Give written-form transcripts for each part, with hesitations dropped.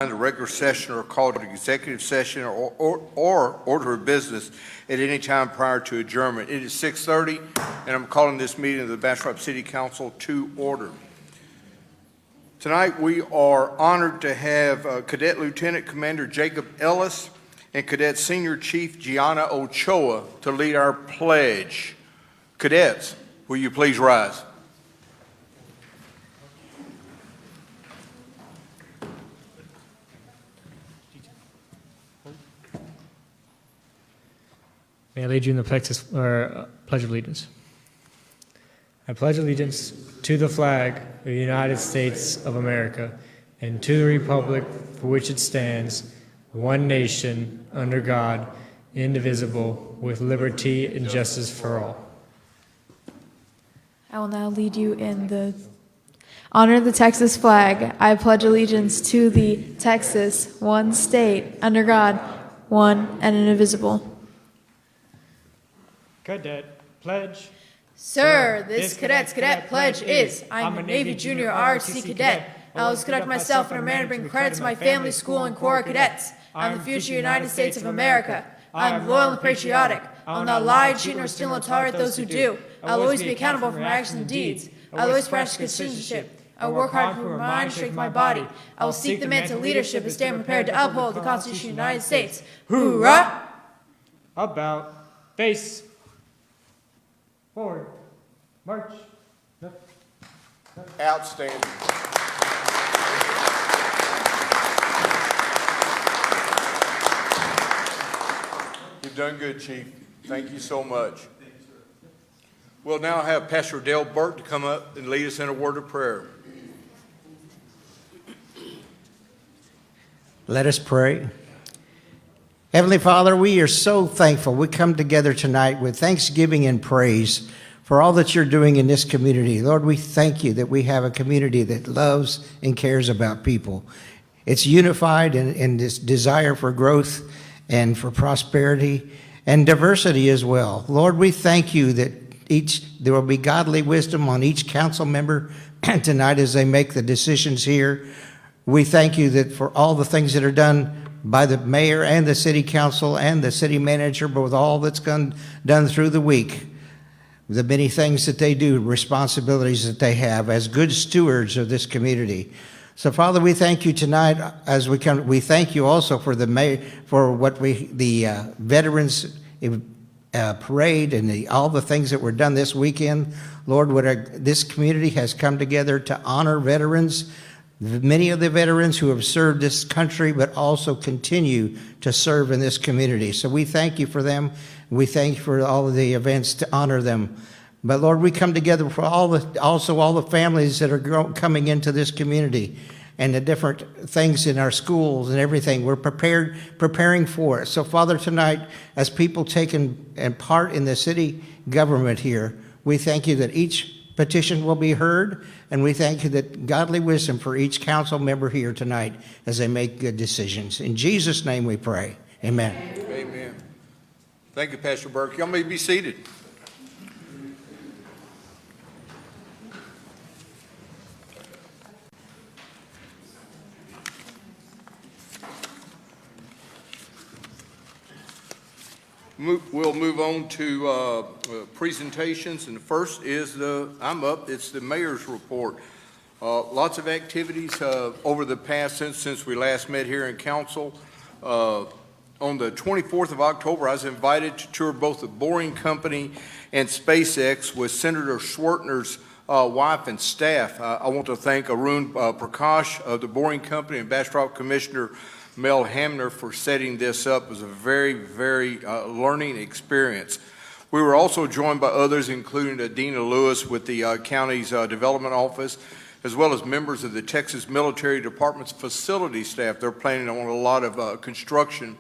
The regular session or called an executive session or order of business at any time prior to adjournment. It is 6:30, and I'm calling this meeting of the Bastrop City Council to order. Tonight, we are honored to have Cadet Lieutenant Commander Jacob Ellis and Cadet Senior Chief Gianna Ochoa to lead our pledge. Cadets, will you please rise? May I lead you in the Pledge of Allegiance? I pledge allegiance to the flag of the United States of America and to the republic for which it stands, one nation, under God, indivisible, with liberty and justice for all. I will now lead you in the honor of the Texas flag. I pledge allegiance to the Texas, one state, under God, one and indivisible. Cadet pledge. Sir, this cadet's cadet pledge is, I'm a Navy Junior ROTC cadet. I always conduct myself in a manner to bring credit to my family, school, and Corps of Cadets. I'm the future United States of America. I am loyal and patriotic. I will not lie, cheat, nor steal, nor tolerate those who do. I will always be accountable for my actions and deeds. I will always practice good citizenship. I will work hard to improve my mind and strengthen my body. I will seek the mantle of leadership and stand prepared to uphold the Constitution of the United States. Hoorah! About face. Forward. March. Outstanding. You've done good, Chief. Thank you so much. We'll now have Pastor Dale Burke to come up and lead us in a word of prayer. Let us pray. Heavenly Father, we are so thankful. We come together tonight with thanksgiving and praise for all that you're doing in this community. Lord, we thank you that we have a community that loves and cares about people. It's unified in this desire for growth and for prosperity and diversity as well. Lord, we thank you that there will be godly wisdom on each council member tonight as they make the decisions here. We thank you that for all the things that are done by the mayor and the city council and the city manager, but with all that's done through the week, the many things that they do, responsibilities that they have as good stewards of this community. So, Father, we thank you tonight as we come. We thank you also for the veterans parade and all the things that were done this weekend. Lord, this community has come together to honor veterans. Many of the veterans who have served this country, but also continue to serve in this community. So we thank you for them. We thank you for all of the events to honor them. But Lord, we come together for all the families that are coming into this community and the different things in our schools and everything. We're preparing for it. So Father, tonight, as people taking part in the city government here, we thank you that each petition will be heard, and we thank you that godly wisdom for each council member here tonight as they make good decisions. In Jesus' name we pray. Amen. Amen. Thank you, Pastor Burke. Y'all may be seated. We'll move on to presentations, and the first is it's the mayor's report. Lots of activities over the past since we last met here in council. On the 24th of October, I was invited to tour both the Boring Company and SpaceX with Senator Schwertner's wife and staff. I want to thank Arun Prakash of the Boring Company and Bastrop Commissioner Mel Hamner for setting this up. It was a very, very learning experience. We were also joined by others, including Dina Lewis with the county's development office, as well as members of the Texas Military Department's facility staff. They're planning on a lot of construction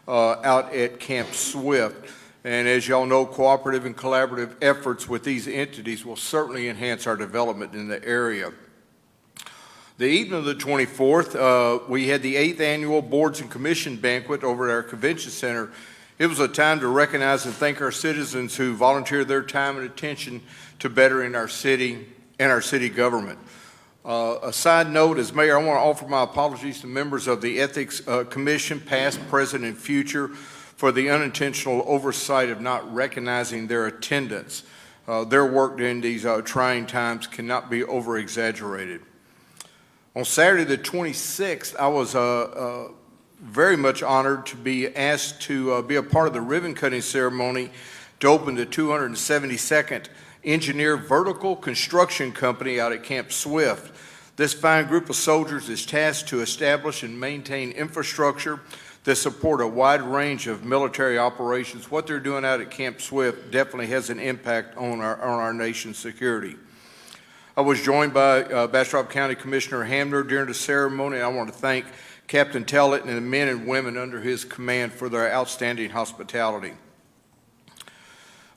out at Camp Swift. And as y'all know, cooperative and collaborative efforts with these entities will certainly enhance our development in the area. The evening of the 24th, we had the 8th annual Boards and Commission banquet over at our convention center. It was a time to recognize and thank our citizens who volunteered their time and attention to bettering our city and our city government. A side note, as mayor, I want to offer my apologies to members of the Ethics Commission, past, present, and future, for the unintentional oversight of not recognizing their attendance. Their work during these trying times cannot be over-exaggerated. On Saturday the 26th, I was very much honored to be asked to be a part of the ribbon cutting ceremony to open the 272nd Engineer Vertical Construction Company out at Camp Swift. This fine group of soldiers is tasked to establish and maintain infrastructure that support a wide range of military operations. What they're doing out at Camp Swift definitely has an impact on our nation's security. I was joined by Bastrop County Commissioner Hamner during the ceremony. I want to thank Captain Tellett and the men and women under his command for their outstanding hospitality.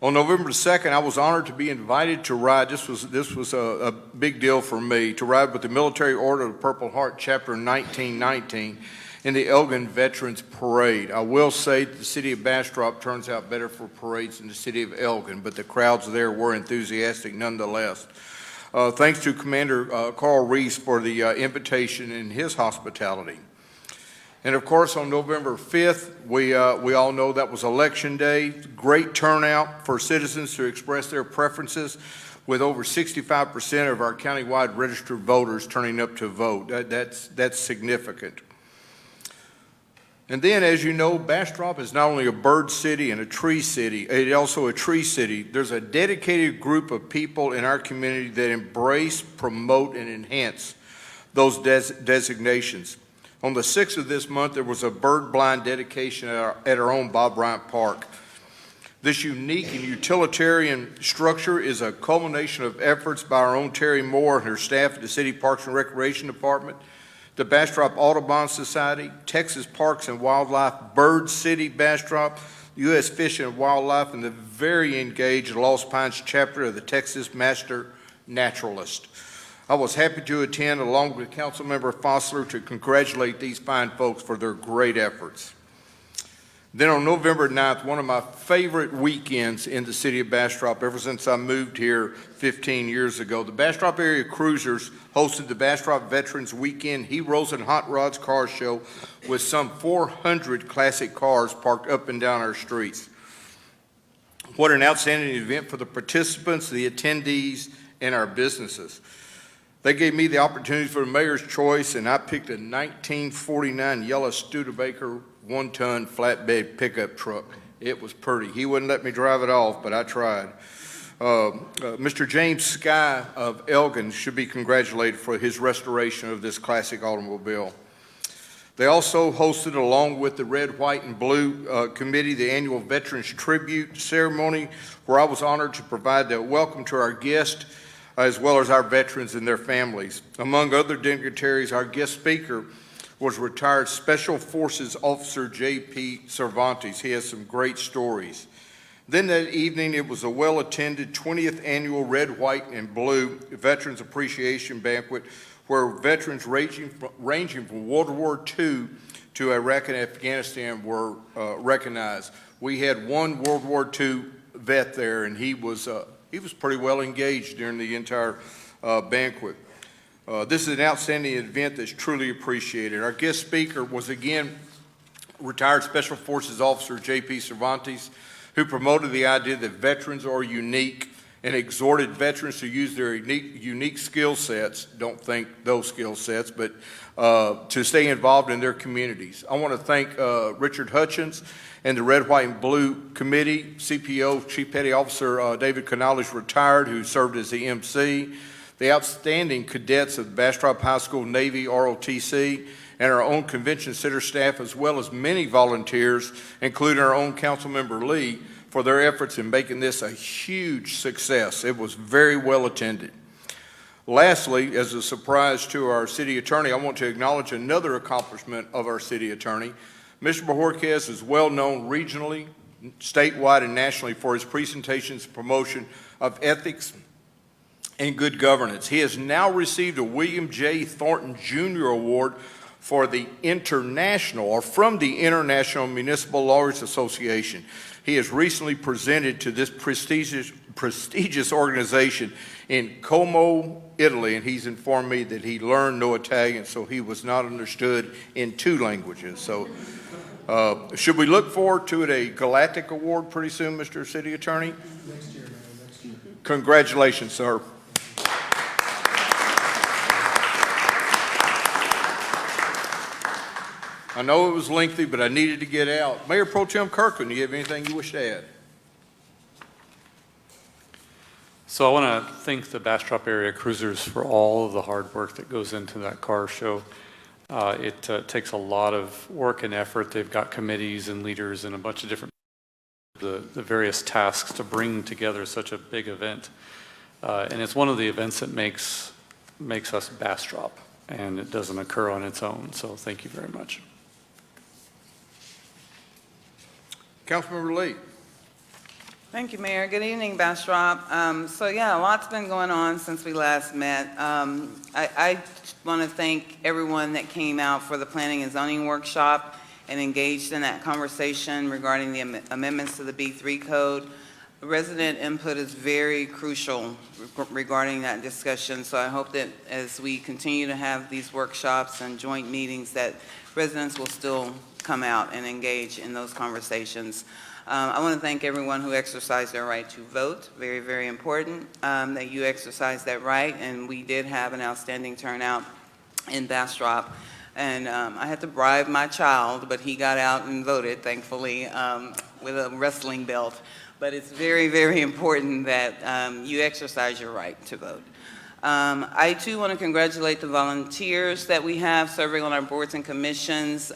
On November 2nd, I was honored to be invited to ride. This was a big deal for me, to ride with the Military Order of the Purple Heart, Chapter 1919, in the Elgin Veterans Parade. I will say that the City of Bastrop turns out better for parades than the City of Elgin, but the crowds there were enthusiastic nonetheless. Thanks to Commander Carl Reese for the invitation and his hospitality. And of course, on November 5th, we all know that was Election Day. Great turnout for citizens to express their preferences, with over 65% of our countywide registered voters turning up to vote. That's significant. And then, as you know, Bastrop is not only a bird city and a tree city, it's also a tree city. There's a dedicated group of people in our community that embrace, promote, and enhance those designations. On the 6th of this month, there was a bird blind dedication at our own Bob Bryant Park. This unique and utilitarian structure is a culmination of efforts by our own Terry Moore and her staff at the City Parks and Recreation Department, the Bastrop Audubon Society, Texas Parks and Wildlife, Bird City Bastrop, U.S. Fish and Wildlife, and the very engaged Lost Pines chapter of the Texas Master Naturalist. I was happy to attend, along with Councilmember Fossler, to congratulate these fine folks for their great efforts. Then on November 9th, one of my favorite weekends in the city of Bastrop, ever since I moved here 15 years ago, the Bastrop Area Cruisers hosted the Bastrop Veterans Weekend Heroes and Hot Rods Car Show with some 400 classic cars parked up and down our streets. What an outstanding event for the participants, the attendees, and our businesses. They gave me the opportunity for the mayor's choice, and I picked a 1949 yellow Studebaker one-ton flatbed pickup truck. It was pretty. He wouldn't let me drive it off, but I tried. Mr. James Sky of Elgin should be congratulated for his restoration of this classic automobile. They also hosted, along with the Red, White, and Blue Committee, the annual Veterans Tribute Ceremony, where I was honored to provide the welcome to our guests, as well as our veterans and their families. Among other dignitaries, our guest speaker was retired Special Forces Officer J.P. Cervantes. He has some great stories. Then that evening, it was a well-attended 20th Annual Red, White, and Blue Veterans Appreciation Banquet, where veterans ranging from World War II to Iraq and Afghanistan were recognized. We had one World War II vet there, and he was pretty well engaged during the entire banquet. This is an outstanding event that's truly appreciated. Our guest speaker was again retired Special Forces Officer J.P. Cervantes, who promoted the idea that veterans are unique and exhorted veterans to use their unique skill sets, don't think those skill sets, but to stay involved in their communities. I want to thank Richard Hutchins and the Red, White, and Blue Committee. CPO, Chief Petty Officer David Canales is retired, who served as the MC. The outstanding cadets of Bastrop High School, Navy, ROTC, and our own convention center staff, as well as many volunteers, including our own Councilmember Lee, for their efforts in making this a huge success. It was very well attended. Lastly, as a surprise to our city attorney, I want to acknowledge another accomplishment of our city attorney. Mr. Bojorquez is well known regionally, statewide, and nationally for his presentations and promotion of ethics and good governance. He has now received a William J. Thornton Jr. Award for the international, or from the International Municipal Lawyers Association. He has recently presented to this prestigious organization in Como, Italy, and he's informed me that he learned no Italian, so he was not understood in 2 languages. So should we look forward to a Galactic Award pretty soon, Mr. City Attorney? Next year, man, next year. Congratulations, sir. I know it was lengthy, but I needed to get out. Mayor Pro Tem Kirkland, do you have anything you wish to add? So I want to thank the Bastrop area cruisers for all of the hard work that goes into that car show. It takes a lot of work and effort. They've got committees and leaders and a bunch of different the various tasks to bring together such a big event. And it's one of the events that makes us Bastrop, and it doesn't occur on its own. So thank you very much. Councilmember Lee. Thank you, Mayor. Good evening, Bastrop. So yeah, a lot's been going on since we last met. I want to thank everyone that came out for the planning and zoning workshop and engaged in that conversation regarding the amendments to the B3 code. Resident input is very crucial regarding that discussion, so I hope that as we continue to have these workshops and joint meetings that residents will still come out and engage in those conversations. I want to thank everyone who exercised their right to vote. Very, very important that you exercise that right, and we did have an outstanding turnout in Bastrop. And I had to bribe my child, but he got out and voted, thankfully, with a wrestling belt. But it's very, very important that you exercise your right to vote. I too want to congratulate the volunteers that we have serving on our boards and commissions.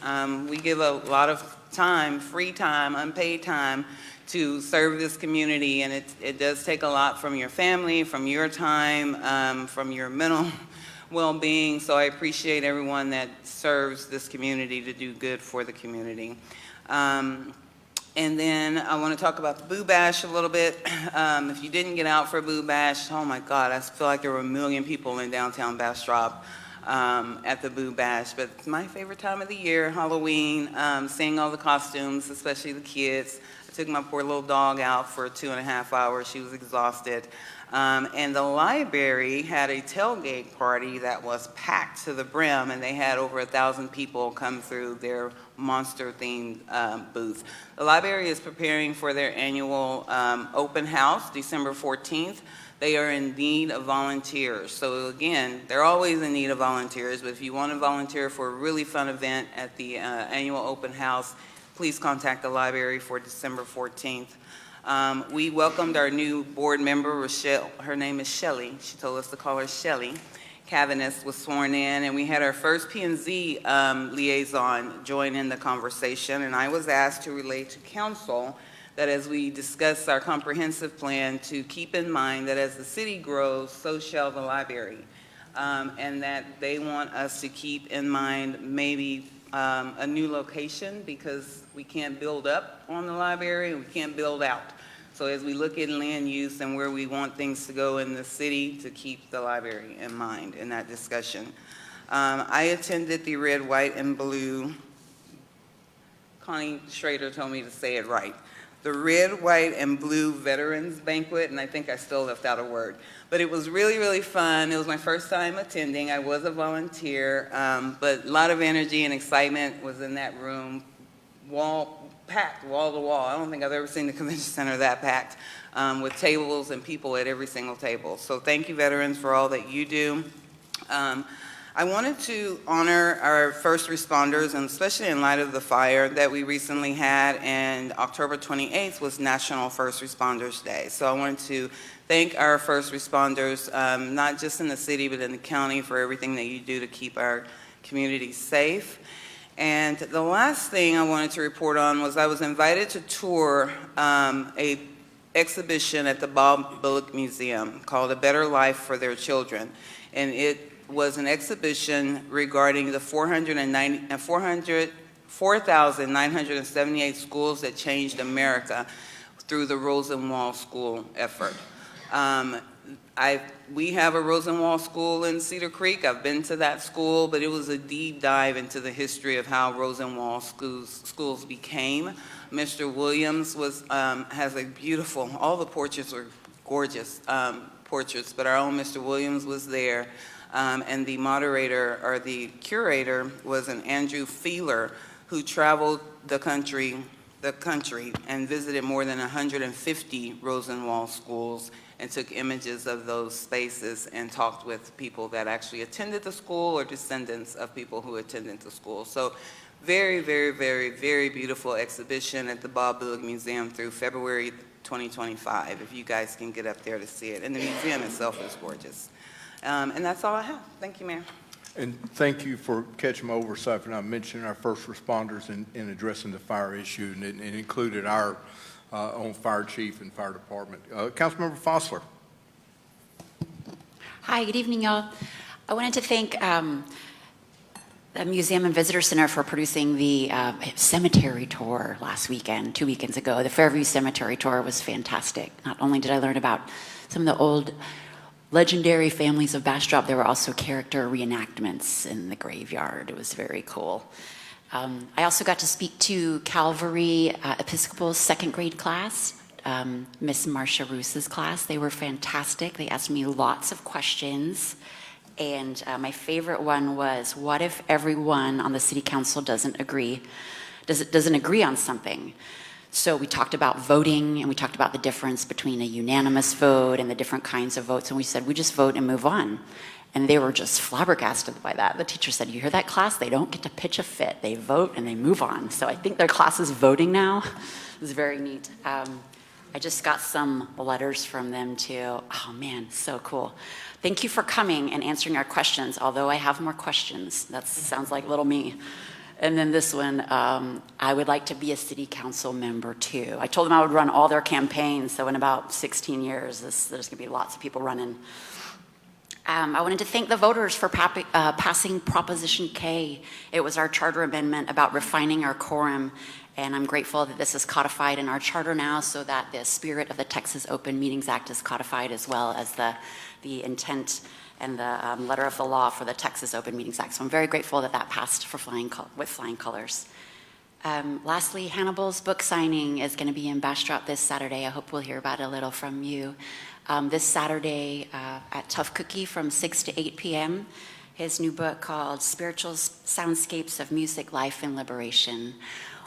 We give a lot of time, free time, unpaid time to serve this community, and it does take a lot from your family, from your time, from your mental well-being. So I appreciate everyone that serves this community to do good for the community. And then I want to talk about the Boo Bash a little bit. If you didn't get out for Boo Bash, oh my God, I feel like there were 1 million people in downtown Bastrop at the Boo Bash. But it's my favorite time of the year, Halloween, seeing all the costumes, especially the kids. I took my poor little dog out for 2.5 hours. She was exhausted. And the library had a tailgate party that was packed to the brim, and they had over 1,000 people come through their monster-themed booth. The library is preparing for their annual open house, December 14th. They are in need of volunteers. So again, they're always in need of volunteers, but if you want to volunteer for a really fun event at the annual open house, please contact the library for December 14th. We welcomed our new board member, Rochelle. Her name is Shelly. She told us to call her Shelly. Cavanis was sworn in, and we had our first P&Z liaison join in the conversation, and I was asked to relate to council that as we discuss our comprehensive plan, to keep in mind that as the city grows, so shall the library, and that they want us to keep in mind maybe a new location, because we can't build up on the library and we can't build out. So as we look at land use and where we want things to go in the city, to keep the library in mind in that discussion. I attended the red, white, and blue, Connie Schrader told me to say it right, the red, white, and blue veterans banquet, and I think I still left out a word. But it was really, really fun. It was my first time attending. I was a volunteer, but a lot of energy and excitement was in that room, packed wall to wall. I don't think I've ever seen the convention center that packed, with tables and people at every single table. So thank you, veterans, for all that you do. I wanted to honor our first responders, and especially in light of the fire that we recently had, and October 28th was National First Responders Day. So I wanted to thank our first responders, not just in the city, but in the county, for everything that you do to keep our community safe. And the last thing I wanted to report on was I was invited to tour a exhibition at the Bob Bullock Museum called A Better Life for Their Children. And it was an exhibition regarding the 4,978 schools that changed America through the Rosenwald School effort. We have a Rosenwald School in Cedar Creek. I've been to that school, but it was a deep dive into the history of how Rosenwald schools became. Mr. Williams has a beautiful, all the portraits are gorgeous portraits, but our own Mr. Williams was there. And the moderator, or the curator, was an Andrew Feeler, who traveled the country and visited more than 150 Rosenwald schools and took images of those spaces and talked with people that actually attended the school or descendants of people who attended the school. So very, very, very, very beautiful exhibition at the Bob Billig Museum through February 2025, if you guys can get up there to see it. And the museum itself is gorgeous. And that's all I have. Thank you, Mayor. And thank you for catching my oversight for not mentioning our first responders in addressing the fire issue, and it included our own fire chief and fire department. Councilmember Fossler. Hi, good evening, y'all. I wanted to thank the Museum and Visitor Center for producing the cemetery tour last weekend, 2 weekends ago. The Fairview Cemetery tour was fantastic. Not only did I learn about some of the old legendary families of Bastrop, there were also character reenactments in the graveyard. It was very cool. I also got to speak to Calvary Episcopal's second grade class, Miss Marcia Roos's class. They were fantastic. They asked me lots of questions. And my favorite one was, what if everyone on the city council doesn't agree on something? So we talked about voting, and we talked about the difference between a unanimous vote and the different kinds of votes. And we said, we just vote and move on. And they were just flabbergasted by that. The teacher said, you hear that, class? They don't get to pitch a fit. They vote and they move on. So I think their class is voting now. It was very neat. I just got some letters from them too. Oh man, so cool. Thank you for coming and answering our questions, although I have more questions. That sounds like little me. And then this one, I would like to be a city council member too. I told them I would run all their campaigns, so in about 16 years, there's gonna be lots of people running. I wanted to thank the voters for passing Proposition K. It was our charter amendment about refining our quorum, and I'm grateful that this is codified in our charter now so that the spirit of the Texas Open Meetings Act is codified, as well as the intent and the letter of the law for the Texas Open Meetings Act. So I'm very grateful that that passed with flying colors. Lastly, Hannibal's book signing is going to be in Bastrop this Saturday. I hope we'll hear about it a little from you. This Saturday at Tough Cookie from 6 to 8 p.m. His new book called Spiritual Soundscapes of Music, Life, and Liberation.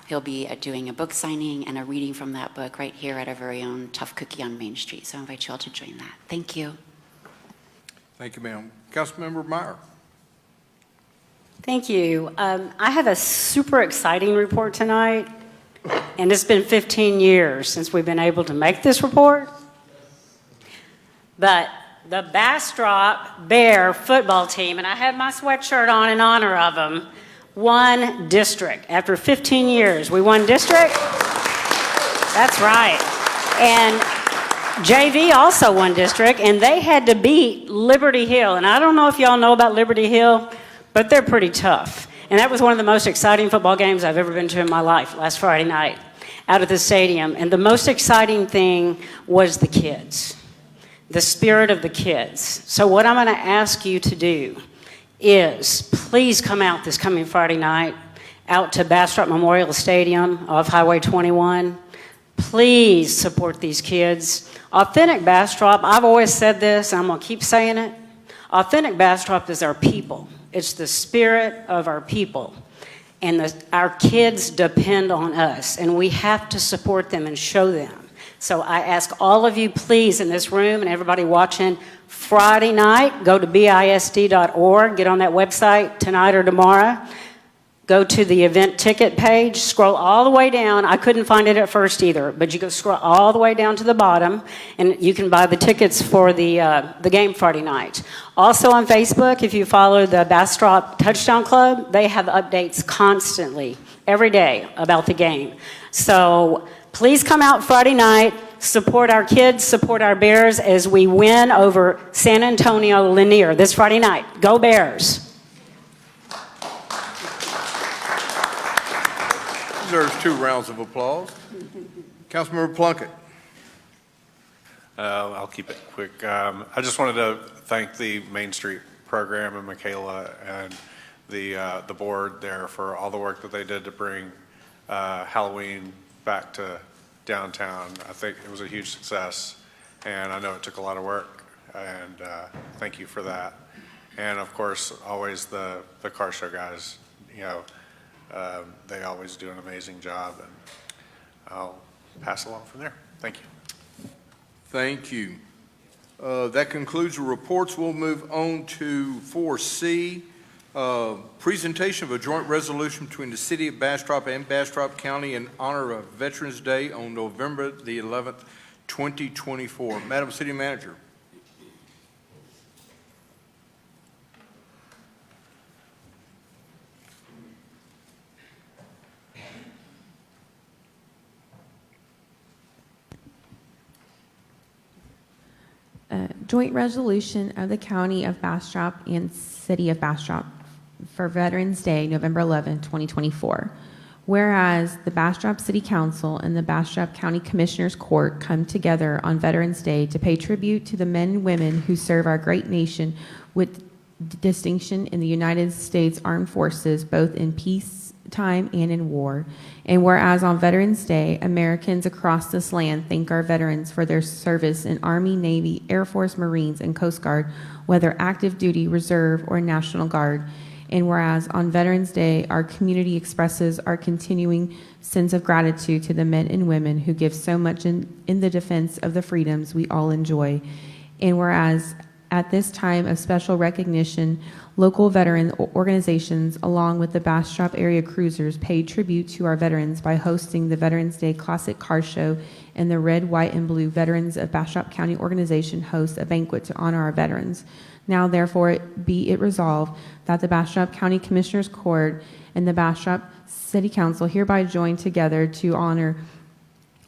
He'll be doing a book signing and a reading from that book right here at our very own Tough Cookie on Main Street. So I invite you all to join that. Thank you. Thank you, ma'am. Councilmember Meyer. Thank you. I have a super exciting report tonight, and it's been 15 years since we've been able to make this report. But the Bastrop Bear football team, and I have my sweatshirt on in honor of them, won district. After 15 years, we won district. That's right. And JV also won district, and they had to beat Liberty Hill. And I don't know if y'all know about Liberty Hill, but they're pretty tough. And that was one of the most exciting football games I've ever been to in my life, last Friday night, out at the stadium. And the most exciting thing was the kids, the spirit of the kids. So what I'm going to ask you to do is please come out this coming Friday night, out to Bastrop Memorial Stadium off Highway 21. Please support these kids. Authentic Bastrop, I've always said this, and I'm going to keep saying it. Authentic Bastrop is our people. It's the spirit of our people. And our kids depend on us, and we have to support them and show them. So I ask all of you, please, in this room and everybody watching, Friday night, go to bisd.org, get on that website tonight or tomorrow. Go to the event ticket page, scroll all the way down. I couldn't find it at first either, but you go scroll all the way down to the bottom, and you can buy the tickets for the game Friday night. Also on Facebook, if you follow the Bastrop Touchdown Club, they have updates constantly, every day, about the game. So please come out Friday night, support our kids, support our Bears as we win over San Antonio Lanier this Friday night. Go Bears! Deserves 2 rounds of applause. Councilmember Plunkett. I'll keep it quick. I just wanted to thank the Main Street program and Michaela and the board there for all the work that they did to bring Halloween back to downtown. I think it was a huge success, and I know it took a lot of work, and thank you for that. And of course, always the car show guys, they always do an amazing job, and I'll pass along from there. Thank you. Thank you. That concludes the reports. We'll move on to 4C, presentation of a joint resolution between the City of Bastrop and Bastrop County in honor of Veterans Day on November the 11th, 2024. Madam City Manager. Joint resolution of the County of Bastrop and City of Bastrop for Veterans Day, November 11, 2024. Whereas the Bastrop City Council and the Bastrop County Commissioners Court come together on Veterans Day to pay tribute to the men and women who serve our great nation with distinction in the United States Armed Forces, both in peacetime and in war. And whereas on Veterans Day, Americans across this land thank our veterans for their service in Army, Navy, Air Force, Marines, and Coast Guard, whether active duty, reserve, or National Guard. And whereas on Veterans Day, our community expresses our continuing sense of gratitude to the men and women who give so much in the defense of the freedoms we all enjoy. And whereas at this time of special recognition, local veteran organizations, along with the Bastrop area cruisers, paid tribute to our veterans by hosting the Veterans Day Classic Car Show, and the Red, White, and Blue Veterans of Bastrop County organization hosts a banquet to honor our veterans. Now, therefore, be it resolved that the Bastrop County Commissioners Court and the Bastrop City Council hereby join together to honor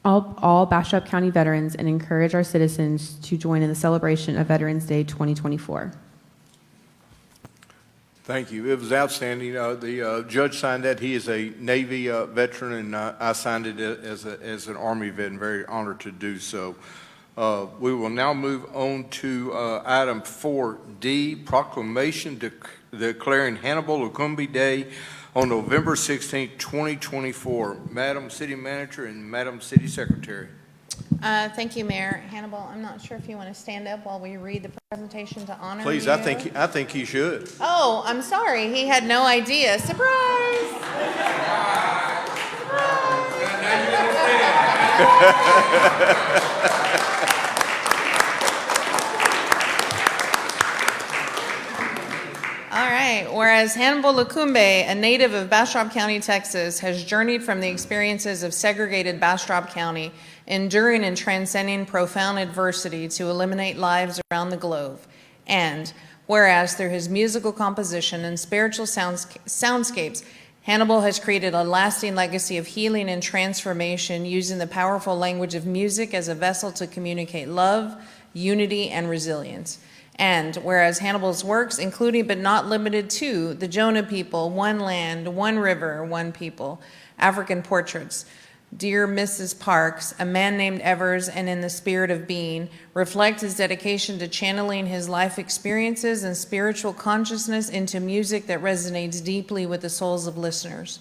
all Bastrop County veterans and encourage our citizens to join in the celebration of Veterans Day 2024. Thank you. It was outstanding. The judge signed that. He is a Navy veteran, and I signed it as an Army vet, and very honored to do so. We will now move on to item 4D, proclamation declaring Hannibal Lukumbi Day on November 16, 2024. Madam City Manager and Madam City Secretary. Thank you, Mayor. Hannibal, I'm not sure if you want to stand up while we read the presentation to honor Please, you. I think he should. Oh, I'm sorry. He had no idea. Surprise! All right. Whereas Hannibal Lukumbi, a native of Bastrop County, Texas, has journeyed from the experiences of segregated Bastrop County, enduring and transcending profound adversity to eliminate lives around the globe. And whereas through his musical composition and spiritual soundscapes, Hannibal has created a lasting legacy of healing and transformation using the powerful language of music as a vessel to communicate love, unity, and resilience. And whereas Hannibal's works, including but not limited to the Jonah People, One Land, One River, One People, African Portraits, Dear Mrs. Parks, A Man Named Evers, and In the Spirit of Being, reflect his dedication to channeling his life experiences and spiritual consciousness into music that resonates deeply with the souls of listeners.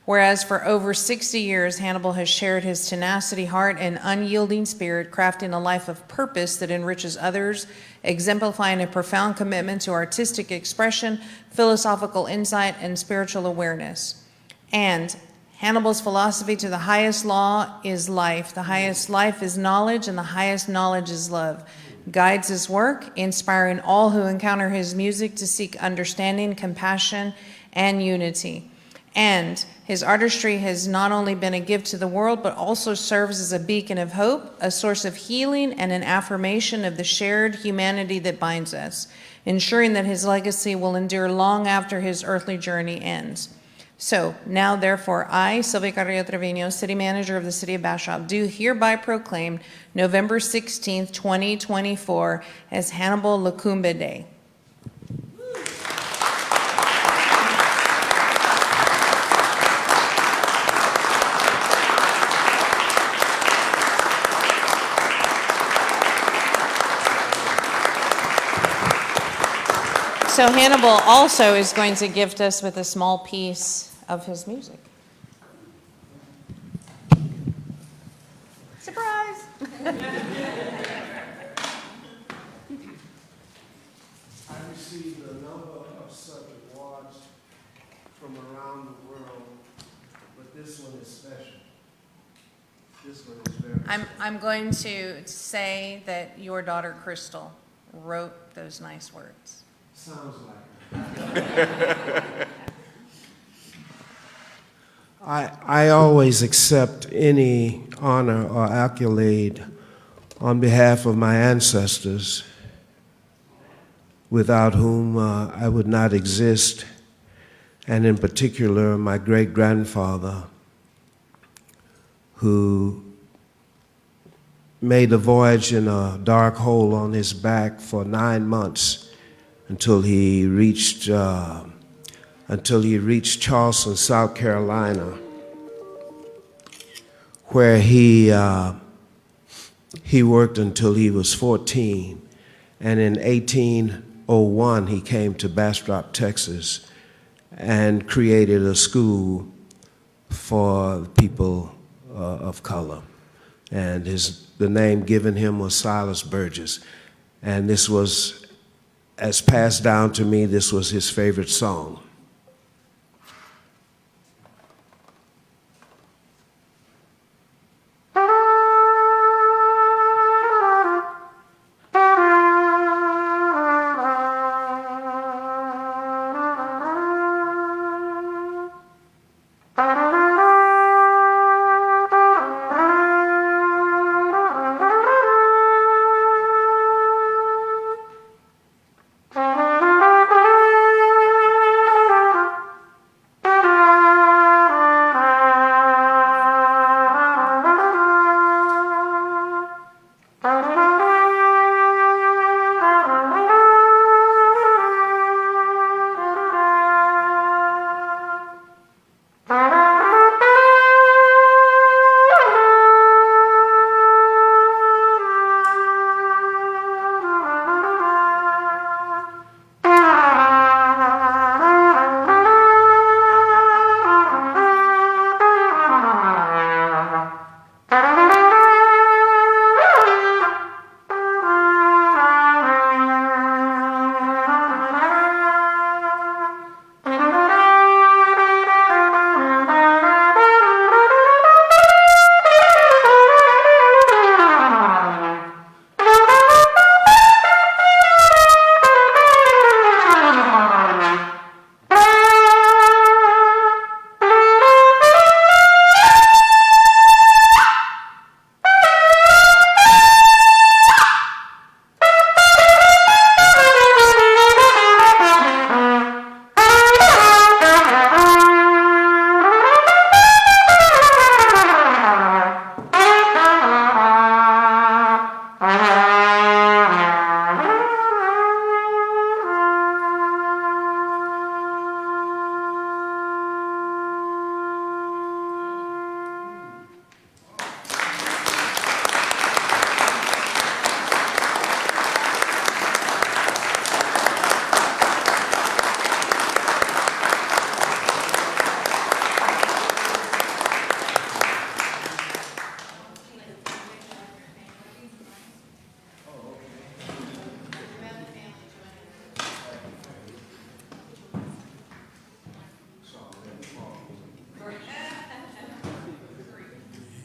Whereas for over 60 years, Hannibal has shared his tenacity, heart, and unyielding spirit, crafting a life of purpose that enriches others, exemplifying a profound commitment to artistic expression, philosophical insight, and spiritual awareness. And Hannibal's philosophy to the highest law is life, the highest life is knowledge, and the highest knowledge is love, guides his work, inspiring all who encounter his music to seek understanding, compassion, and unity. And his artistry has not only been a gift to the world, but also serves as a beacon of hope, a source of healing, and an affirmation of the shared humanity that binds us, ensuring that his legacy will endure long after his earthly journey ends. So now, therefore, I, Sylvia Carrillo Trevino, City Manager of the City of Bastrop, do hereby proclaim November 16th, 2024 as Hannibal Lukumbi Day. So Hannibal also is going to gift us with a small piece of his music. Surprise! I received a number of such awards from around the world, but this one is special. This one is very special. I'm going to say that your daughter Crystal wrote those nice words. Sounds like it. I always accept any honor or accolade on behalf of my ancestors, without whom I would not exist, and in particular my great-grandfather, who made a voyage in a dark hole on his back for 9 months until he reached Charleston, South Carolina, where he worked until he was 14. And in 1801, he came to Bastrop, Texas, and created a school for people of color. And the name given him was Silas Burgess. And this was, as passed down to me, this was his favorite song.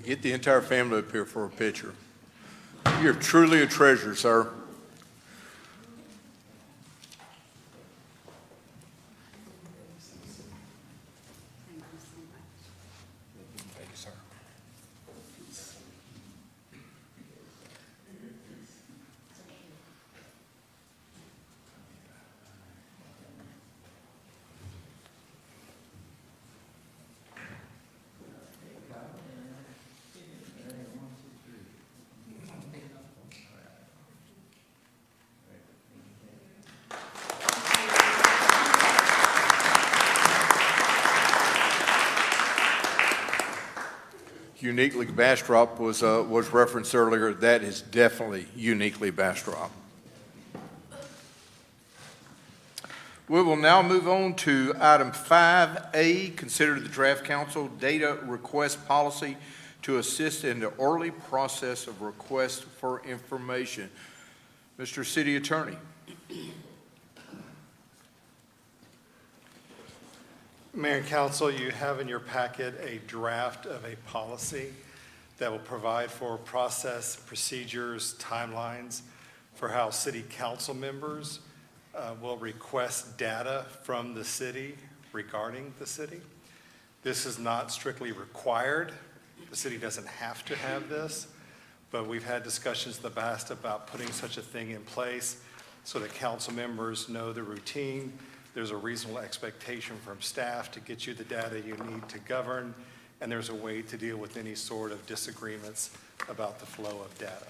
Get the entire family up here for a picture. You're truly a treasure, sir. Uniquely Bastrop was referenced earlier. That is definitely uniquely Bastrop. We will now move on to item 5A, consider the draft council data request policy to assist in the early process of request for information. Mr. City Attorney. Mayor and Council, you have in your packet a draft of a policy that will provide for process, procedures, timelines for how city council members will request data from the city regarding the city. This is not strictly required. The city doesn't have to have this, but we've had discussions in the past about putting such a thing in place so that council members know the routine. There's a reasonable expectation from staff to get you the data you need to govern, and there's a way to deal with any sort of disagreements about the flow of data.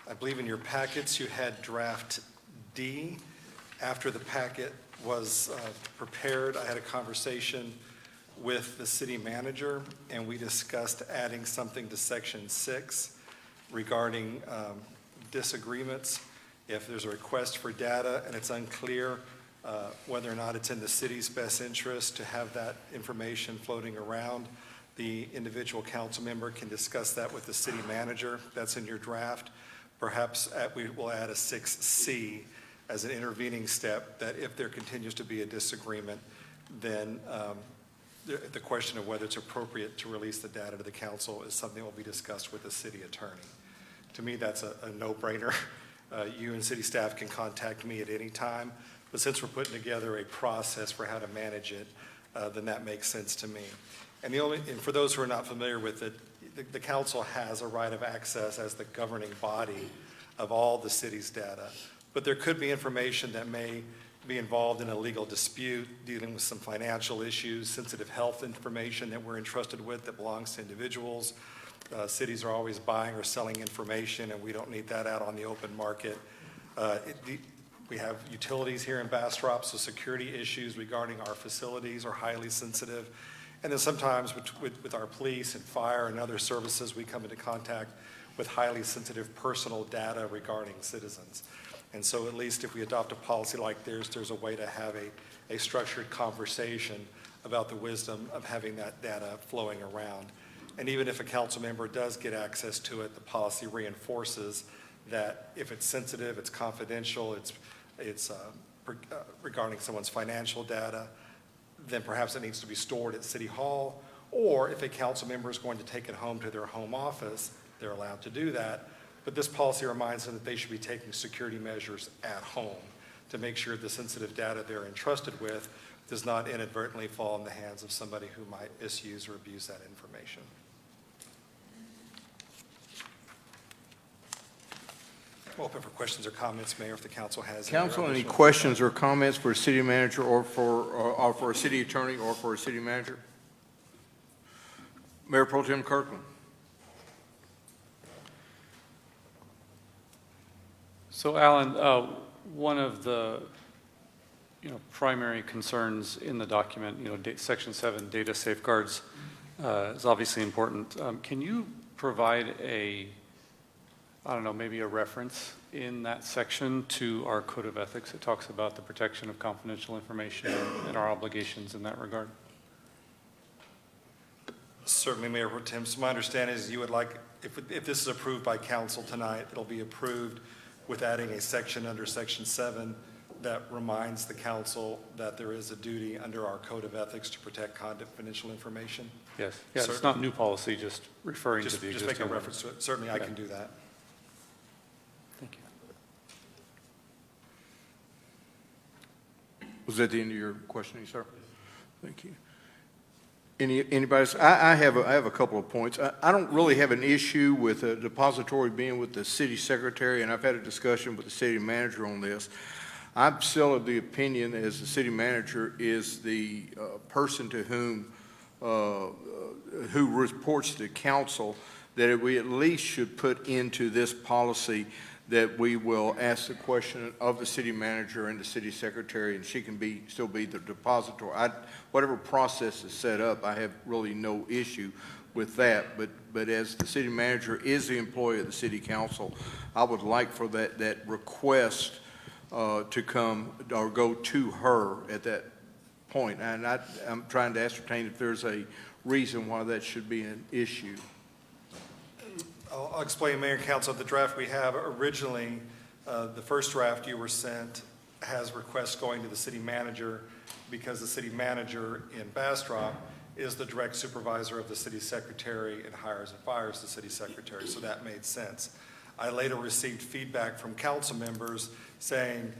I believe in your packets you had draft D. After the packet was prepared, I had a conversation with the city manager, and we discussed adding something to section 6 regarding disagreements. If there's a request for data and it's unclear whether or not it's in the city's best interest to have that information floating around, the individual council member can discuss that with the city manager. That's in your draft. Perhaps we will add a 6C as an intervening step, that if there continues to be a disagreement, then the question of whether it's appropriate to release the data to the council is something that will be discussed with the city attorney. To me, that's a no-brainer. You and city staff can contact me at any time, but since we're putting together a process for how to manage it, then that makes sense to me. And for those who are not familiar with it, the council has a right of access as the governing body of all the city's data, but there could be information that may be involved in a legal dispute, dealing with some financial issues, sensitive health information that we're entrusted with that belongs to individuals. Cities are always buying or selling information, and we don't need that out on the open market. We have utilities here in Bastrop, so security issues regarding our facilities are highly sensitive. And then sometimes with our police and fire and other services, we come into contact with highly sensitive personal data regarding citizens. And so at least if we adopt a policy like this, there's a way to have a structured conversation about the wisdom of having that data flowing around. And even if a council member does get access to it, the policy reinforces that if it's sensitive, it's confidential, it's regarding someone's financial data, then perhaps it needs to be stored at City Hall, or if a council member is going to take it home to their home office, they're allowed to do that. But this policy reminds them that they should be taking security measures at home to make sure the sensitive data they're entrusted with does not inadvertently fall in the hands of somebody who might misuse or abuse that information. Open for questions or comments, Mayor, if the council has any. Council, any questions or comments for a city manager or for a city attorney or for a city manager? Mayor Pro Tem Kirkland. So Alan, one of the primary concerns in the document, Section 7, data safeguards, is obviously important. Can you provide maybe a reference in that section to our Code of Ethics? It talks about the protection of confidential information and our obligations in that regard. Certainly, Mayor Pro Tem. So my understanding is you would like, if this is approved by council tonight, it'll be approved with adding a section under Section 7 that reminds the council that there is a duty under our Code of Ethics to protect confidential information. Yes. Yeah, it's not new policy, just referring to the existing. Just make a reference to it. Certainly, I can do that. Thank you. Was that the end of your questioning, sir? Thank you. Anybody else? I have a couple of points. I don't really have an issue with a depository being with the city secretary, and I've had a discussion with the city manager on this. I'm still of the opinion, as the city manager is the person to whom who reports to council, that we at least should put into this policy that we will ask the question of the city manager and the city secretary, and she can still be the depositor. Whatever process is set up, I have really no issue with that, but as the city manager is the employee of the city council, I would like for that request to come or go to her at that point. And I'm trying to ascertain if there's a reason why that should be an issue. I'll explain, Mayor and Council, the draft we have originally, the first draft you were sent has requests going to the city manager because the city manager in Bastrop is the direct supervisor of the city secretary and hires and fires the city secretary, so that made sense. I later received feedback from council members saying,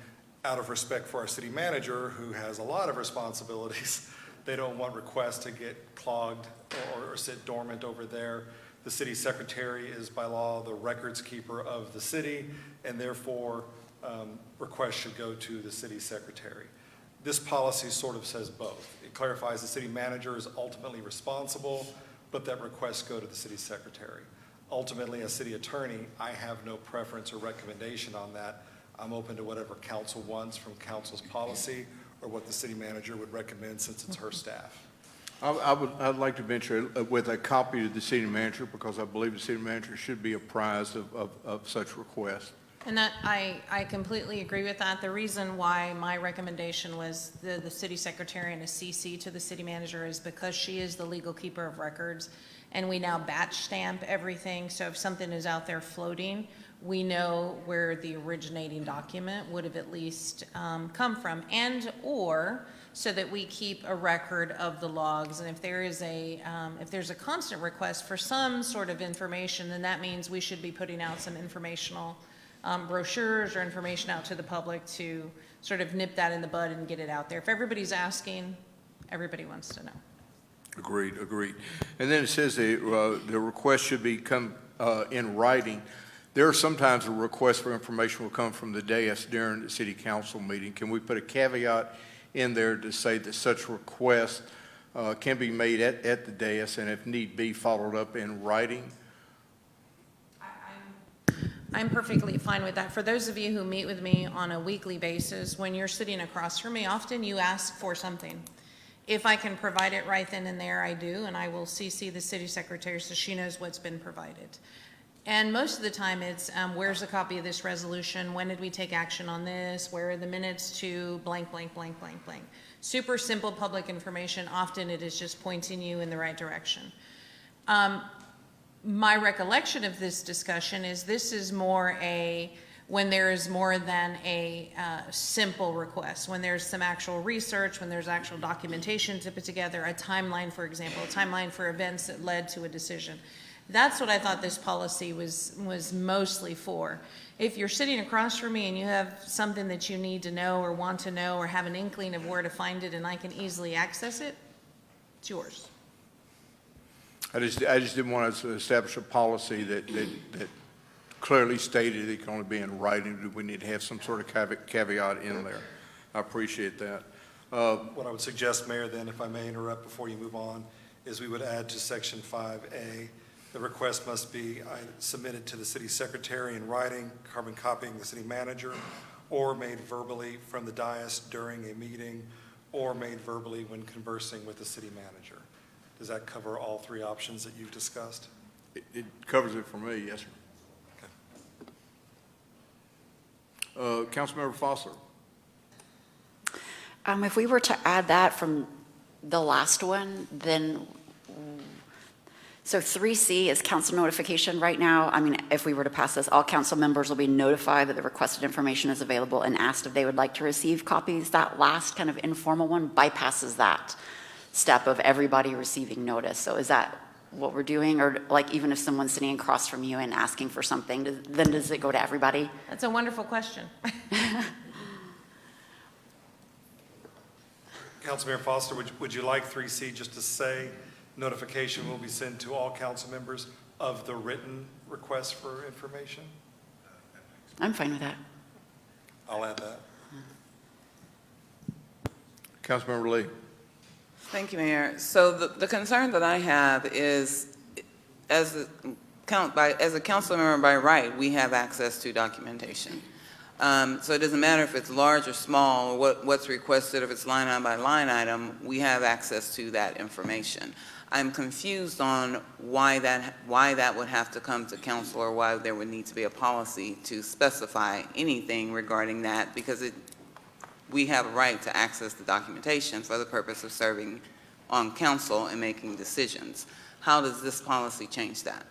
out of respect for our city manager, who has a lot of responsibilities, they don't want requests to get clogged or sit dormant over there. The city secretary is by law the records keeper of the city, and therefore requests should go to the city secretary. This policy sort of says both. It clarifies the city manager is ultimately responsible, but that requests go to the city secretary. Ultimately, as city attorney, I have no preference or recommendation on that. I'm open to whatever council wants from council's policy or what the city manager would recommend since it's her staff. I'd like to venture with a copy to the city manager because I believe the city manager should be apprised of such requests. And that, I completely agree with that. The reason why my recommendation was the city secretary and a CC to the city manager is because she is the legal keeper of records, and we now batch stamp everything. So if something is out there floating, we know where the originating document would have at least come from, and or so that we keep a record of the logs. And if there is if there's a constant request for some sort of information, then that means we should be putting out some informational brochures or information out to the public to sort of nip that in the bud and get it out there. If everybody's asking, everybody wants to know. Agreed. And then it says the request should come in writing. There are sometimes a request for information will come from the dais during the city council meeting. Can we put a caveat in there to say that such requests can be made at the dais and if need be followed up in writing? I'm perfectly fine with that. For those of you who meet with me on a weekly basis, when you're sitting across from me, often you ask for something. If I can provide it right then and there, I do, and I will CC the city secretary so she knows what's been provided. And most of the time it's, where's a copy of this resolution? When did we take action on this? Where are the minutes to blank, blank, blank, blank, blank? Super simple public information. Often it is just pointing you in the right direction. My recollection of this discussion is this is more when there is more than a simple request, when there's some actual research, when there's actual documentation to put together, a timeline, for example, a timeline for events that led to a decision. That's what I thought this policy was mostly for. If you're sitting across from me and you have something that you need to know or want to know or have an inkling of where to find it and I can easily access it, it's yours. I just didn't want us to establish a policy that clearly stated it can only be in writing. We need to have some sort of caveat in there. I appreciate that. What I would suggest, Mayor, then, if I may interrupt before you move on, is we would add to Section 5A, the request must be submitted to the city secretary in writing, carbon copying the city manager, or made verbally from the dais during a meeting, or made verbally when conversing with the city manager. Does that cover all three options that you've discussed? It covers it for me, yes, sir. Okay. Councilmember Foster. If we were to add that from the last one, then, so 3C is council notification right now. I mean, if we were to pass this, all council members will be notified that the requested information is available and asked if they would like to receive copies. That last kind of informal one bypasses that step of everybody receiving notice. So is that what we're doing? Or like even if someone's sitting across from you and asking for something, then does it go to everybody? That's a wonderful question. Councilmember Foster, would you like 3C just to say notification will be sent to all council members of the written request for information? I'm fine with that. I'll add that. Councilmember Lee. Thank you, Mayor. So the concern that I have is, as a council member by right, we have access to documentation. So it doesn't matter if it's large or small, or what's requested, if it's line item by line item, we have access to that information. I'm confused on why that would have to come to council, or why there would need to be a policy to specify anything regarding that, because we have a right to access the documentation for the purpose of serving on council and making decisions. How does this policy change that?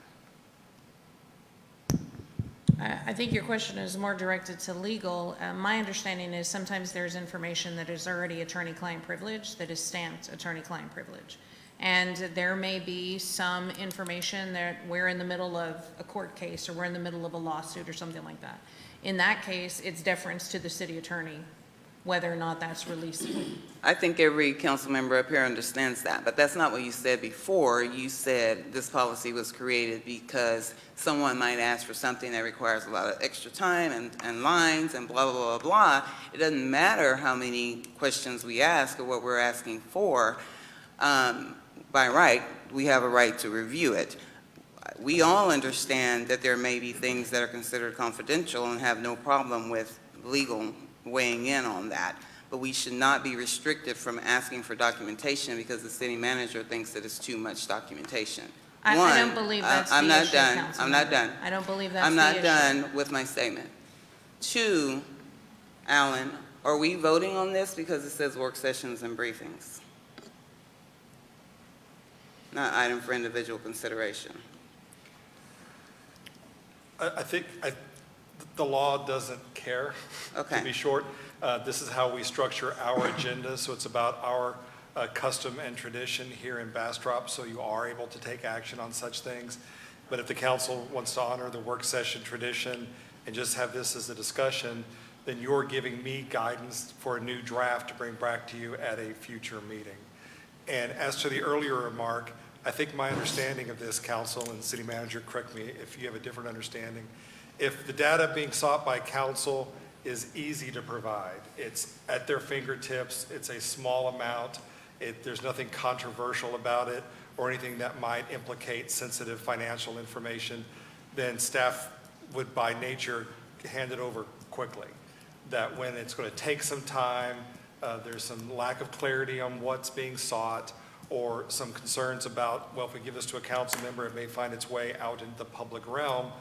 I think your question is more directed to legal. My understanding is sometimes there's information that is already attorney-client privilege, that is stamped attorney-client privilege. And there may be some information that we're in the middle of a court case, or we're in the middle of a lawsuit or something like that. In that case, it's deference to the city attorney, whether or not that's released. I think every council member up here understands that, but that's not what you said before. You said this policy was created because someone might ask for something that requires a lot of extra time and lines and blah, blah, blah, blah. It doesn't matter how many questions we ask or what we're asking for. By right, we have a right to review it. We all understand that there may be things that are considered confidential and have no problem with legal weighing in on that, but we should not be restricted from asking for documentation because the city manager thinks that it's too much documentation. I don't believe that's the issue, Councilmember. I'm not done. I don't believe that's I'm the not issue. done with my statement. 2, Alan, are we voting on this because it says work sessions and briefings? Not item for individual consideration. I think the law doesn't care, Okay. to be short. This is how we structure our agenda, so it's about our custom and tradition here in Bastrop, so you are able to take action on such things. But if the council wants to honor the work session tradition and just have this as a discussion, then you're giving me guidance for a new draft to bring back to you at a future meeting. And as to the earlier remark, I think my understanding of this, council and city manager, correct me if you have a different understanding. If the data being sought by council is easy to provide, it's at their fingertips, it's a small amount, there's nothing controversial about it or anything that might implicate sensitive financial information, then staff would by nature hand it over quickly. That when it's going to take some time, there's some lack of clarity on what's being sought, or some concerns about, well, if we give this to a council member, it may find its way out into the public realm.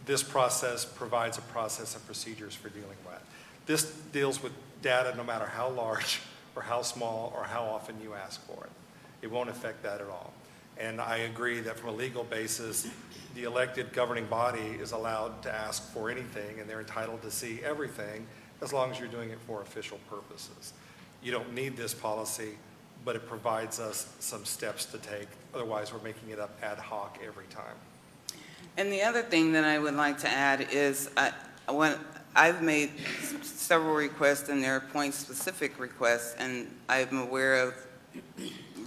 This process provides a process and procedures for dealing with. This deals with data no matter how large or how small or how often you ask for it. It won't affect that at all. And I agree that from a legal basis, the elected governing body is allowed to ask for anything, and they're entitled to see everything as long as you're doing it for official purposes. You don't need this policy, but it provides us some steps to take. Otherwise, we're making it up ad hoc every time. And the other thing that I would like to add is when I've made several requests, and there are point-specific requests, and I'm aware of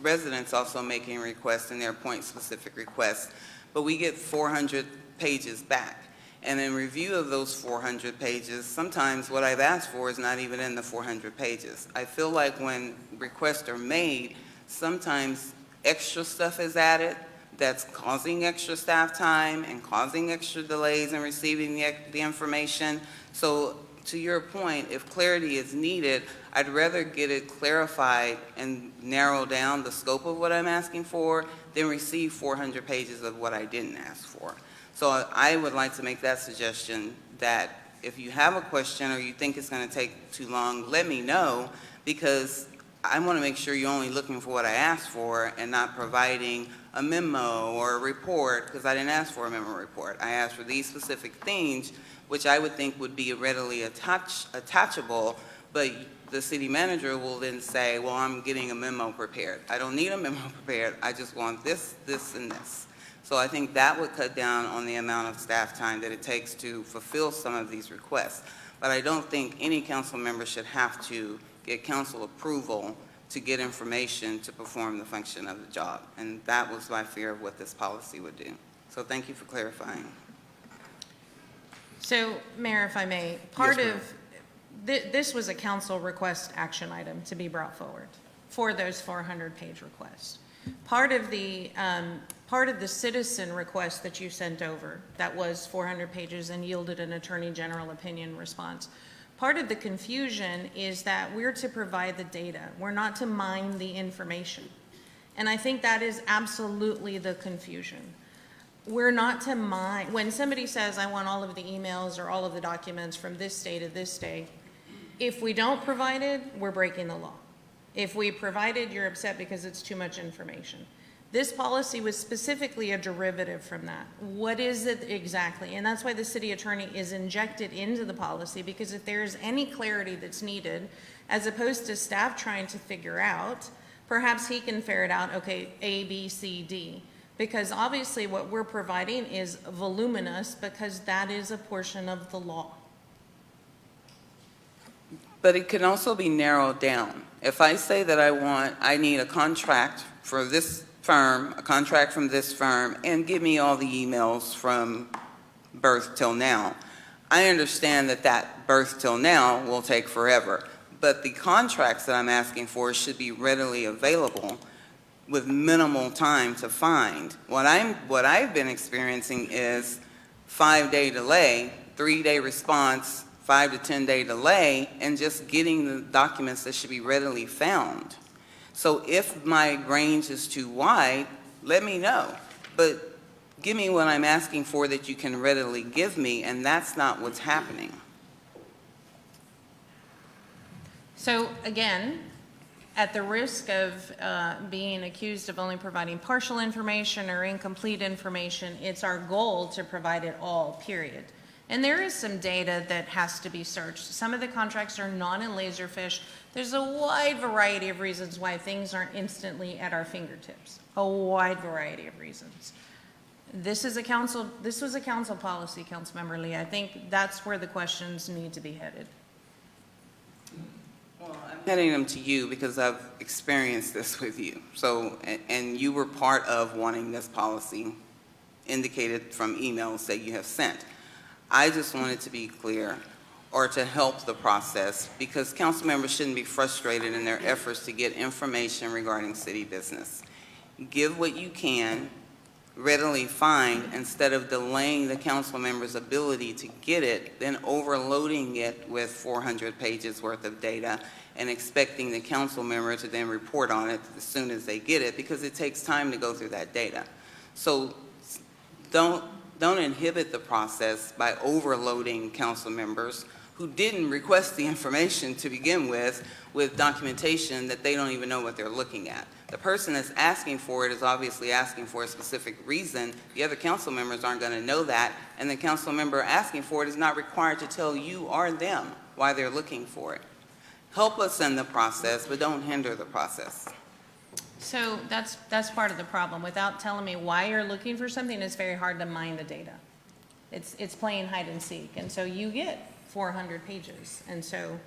residents also making requests, and there are point-specific requests, but we get 400 pages back. And in review of those 400 pages, sometimes what I've asked for is not even in the 400 pages. I feel like when requests are made, sometimes extra stuff is added that's causing extra staff time and causing extra delays in receiving the information. So to your point, if clarity is needed, I'd rather get it clarified and narrow down the scope of what I'm asking for than receive 400 pages of what I didn't ask for. So I would like to make that suggestion, that if you have a question or you think it's going to take too long, let me know, because I want to make sure you're only looking for what I asked for and not providing a memo or a report, because I didn't ask for a memo report. I asked for these specific things, which I would think would be readily attachable, but the city manager will then say, well, I'm getting a memo prepared. I don't need a memo prepared. I just want this, this, and this. So I think that would cut down on the amount of staff time that it takes to fulfill some of these requests. But I don't think any council member should have to get council approval to get information to perform the function of the job. And that was my fear of what this policy would do. So thank you for clarifying. So, Mayor, if I may, this was a council request action item to be brought forward for those 400-page requests. Part of the citizen request that you sent over, that was 400 pages and yielded an Attorney General opinion response. Part of the confusion is that we're to provide the data. We're not to mine the information. And I think that is absolutely the confusion. We're not to mine, when somebody says, I want all of the emails or all of the documents from this day to this day, if we don't provide it, we're breaking the law. If we provide it, you're upset because it's too much information. This policy was specifically a derivative from that. What is it exactly? And that's why the city attorney is injected into the policy, because if there's any clarity that's needed, as opposed to staff trying to figure out, perhaps he can ferret out, okay, A, B, C, D. Because obviously what we're providing is voluminous, because that is a portion of the law. But it can also be narrowed down. If I say that I need a contract for this firm, a contract from this firm, and give me all the emails from birth till now, I understand that that birth till now will take forever. But the contracts that I'm asking for should be readily available with minimal time to find. What I've been experiencing is 5-day delay, 3-day response, 5 to 10-day delay, and just getting the documents that should be readily found. So if my range is too wide, let me know. But give me what I'm asking for that you can readily give me, and that's not what's happening. So again, at the risk of being accused of only providing partial information or incomplete information, it's our goal to provide it all, period. And there is some data that has to be searched. Some of the contracts are not in Laserfish. There's a wide variety of reasons why things aren't instantly at our fingertips. A wide variety of reasons. This was a council policy, Councilmember Lee. I think that's where the questions need to be headed. Well, I'm heading them to you because I've experienced this with you. So, and you were part of wanting this policy indicated from emails that you have sent. I just wanted to be clear, or to help the process, because council members shouldn't be frustrated in their efforts to get information regarding city business. Give what you can readily find instead of delaying the council member's ability to get it, then overloading it with 400 pages worth of data and expecting the council member to then report on it as soon as they get it, because it takes time to go through that data. So don't inhibit the process by overloading council members who didn't request the information to begin with documentation that they don't even know what they're looking at. The person that's asking for it is obviously asking for a specific reason. The other council members aren't going to know that, and the council member asking for it is not required to tell you or them why they're looking for it. Help us in the process, but don't hinder the process. So that's part of the problem. Without telling me why you're looking for something, it's very hard to mine the data. It's playing hide and seek, and so you get 400 pages, and so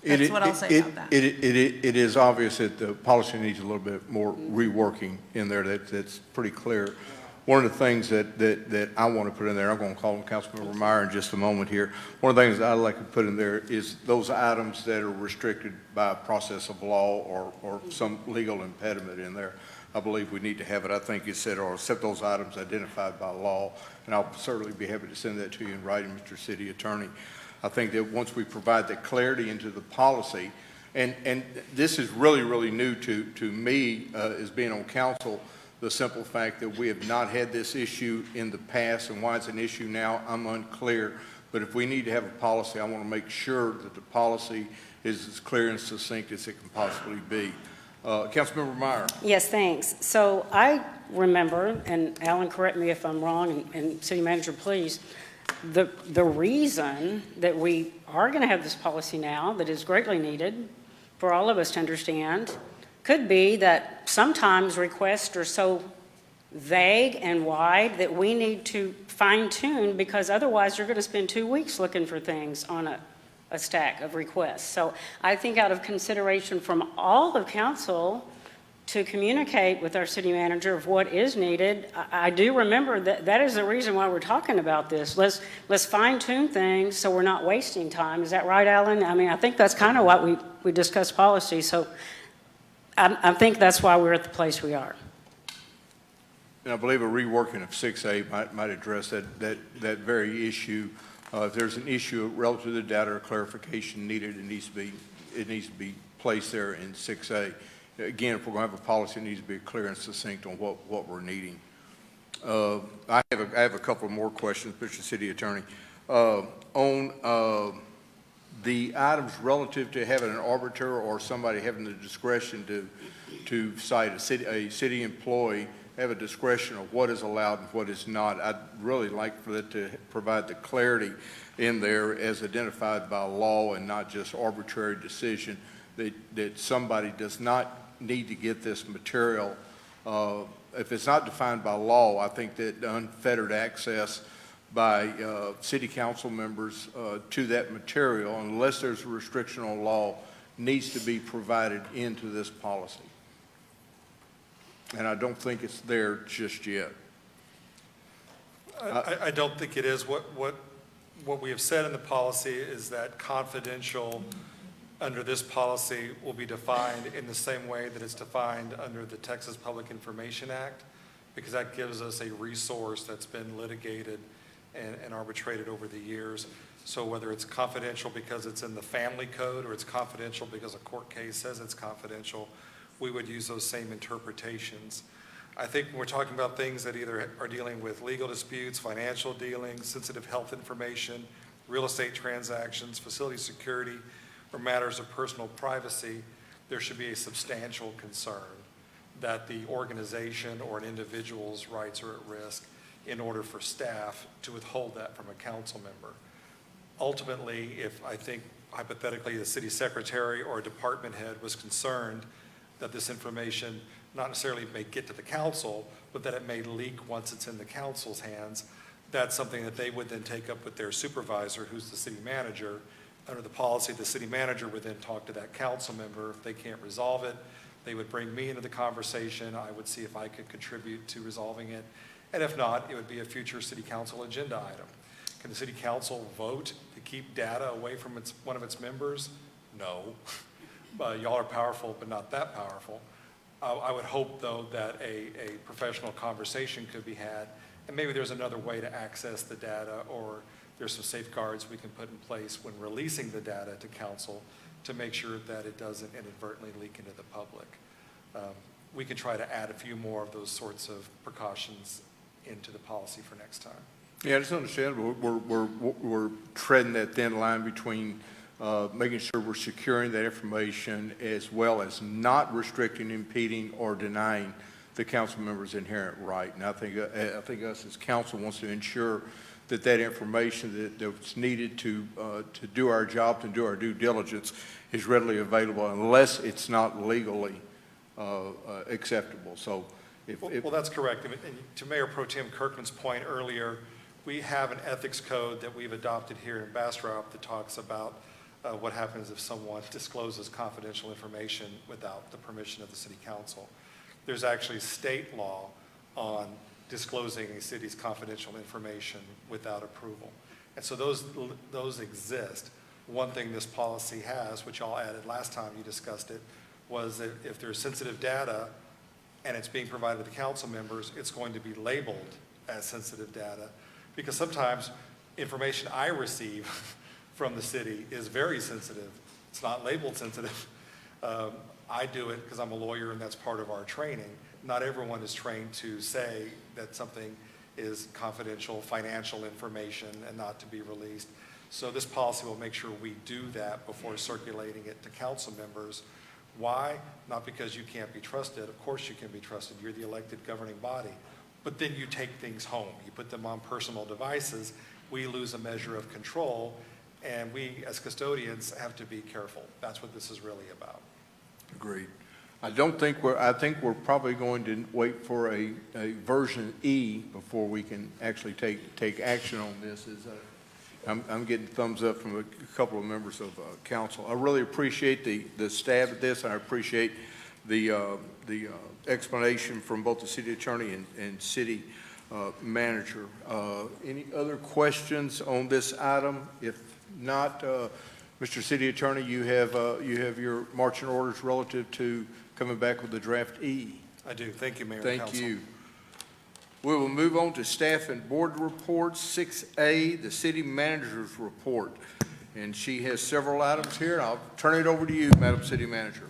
that's what I'll say about that. It is obvious that the policy needs a little bit more reworking in there. That's pretty clear. One of the things that I want to put in there, I'm going to call on Councilmember Meyer in just a moment here. One of the things I'd like to put in there is those items that are restricted by a process of law or some legal impediment in there. I believe we need to have it. I think it said, or accept those items identified by law, and I'll certainly be happy to send that to you in writing, Mr. City Attorney. I think that once we provide that clarity into the policy, and this is really, really new to me as being on council, the simple fact that we have not had this issue in the past, and why it's an issue now, I'm unclear. But if we need to have a policy, I want to make sure that the policy is as clear and succinct as it can possibly be. Councilmember Meyer. Yes, thanks. So I remember, and Alan, correct me if I'm wrong, and City Manager, please, the reason that we are going to have this policy now that is greatly needed for all of us to understand could be that sometimes requests are so vague and wide that we need to fine-tune, because otherwise you're going to spend 2 weeks looking for things on a stack of requests. So I think out of consideration from all of council to communicate with our city manager of what is needed, I do remember that is the reason why we're talking about this. Let's fine-tune things so we're not wasting time. Is that right, Alan? I mean, I think that's kind of what we discussed policy. So I think that's why we're at the place we are. And I believe a reworking of 6A might address that very issue. If there's an issue relative to the data or clarification needed, it needs to be placed there in 6A. again, if we're going to have a policy, it needs to be clear and succinct on what we're needing. I have a couple more questions, Mr. City Attorney. On the items relative to having an arbiter or somebody having the discretion to cite a city employee, have a discretion of what is allowed and what is not. I'd really like for that to provide the clarity in there as identified by law and not just arbitrary decision that somebody does not need to get this material. If it's not defined by law, I think that unfettered access by city council members to that material, unless there's a restriction on law, needs to be provided into this policy. And I don't think it's there just yet. I don't think it is. What we have said in the policy is that confidential under this policy will be defined in the same way that it's defined under the Texas Public Information Act, because that gives us a resource that's been litigated and arbitrated over the years. So whether it's confidential because it's in the family code or it's confidential because a court case says it's confidential, we would use those same interpretations. I think when we're talking about things that either are dealing with legal disputes, financial dealings, sensitive health information, real estate transactions, facility security, or matters of personal privacy, there should be a substantial concern that the organization or an individual's rights are at risk in order for staff to withhold that from a council member. Ultimately, if I think hypothetically the city secretary or a department head was concerned that this information not necessarily may get to the council, but that it may leak once it's in the council's hands, that's something that they would then take up with their supervisor, who's the city manager. Under the policy, the city manager would then talk to that council member. If they can't resolve it, they would bring me into the conversation. I would see if I could contribute to resolving it. And if not, it would be a future city council agenda item. Can the city council vote to keep data away from one of its members? No. Y'all are powerful, but not that powerful. I would hope, though, that a professional conversation could be had, and maybe there's another way to access the data, or there's some safeguards we can put in place when releasing the data to council to make sure that it doesn't inadvertently leak into the public. We can try to add a few more of those sorts of precautions into the policy for next time. Yeah, it's understandable. We're treading that thin line between making sure we're securing that information as well as not restricting, impeding, or denying the council member's inherent right. And I think us as council wants to ensure that that information that's needed to do our job, to do our due diligence, is readily available unless it's not legally acceptable. So, well, that's correct. And to Mayor Pro Tem Kirkman's point earlier, we have an ethics code that we've adopted here in Bastrop that talks about what happens if someone discloses confidential information without the permission of the city council. There's actually state law on disclosing a city's confidential information without approval. And so those exist. One thing this policy has, which y'all added last time you discussed it, was that if there's sensitive data and it's being provided to council members, it's going to be labeled as sensitive data, because sometimes information I receive from the city is very sensitive. It's not labeled sensitive. I do it because I'm a lawyer and that's part of our training. Not everyone is trained to say that something is confidential financial information and not to be released. So this policy will make sure we do that before circulating it to council members. Why? Not because you can't be trusted. Of course you can be trusted. You're the elected governing body. But then you take things home. You put them on personal devices. We lose a measure of control, and we as custodians have to be careful. That's what this is really about. Agreed. I think we're probably going to wait for a version E before we can actually take action on this. I'm getting thumbs up from a couple of members of council. I really appreciate the stab at this. I appreciate the explanation from both the city attorney and city manager. Any other questions on this item? If not, Mr. City Attorney, you have your marching orders relative to coming back with the draft E. I do. Thank you, Mayor. Thank you. We will move on to staff and board reports. 6A, the city manager's report. And she has several items here. I'll turn it over to you, Madam City Manager.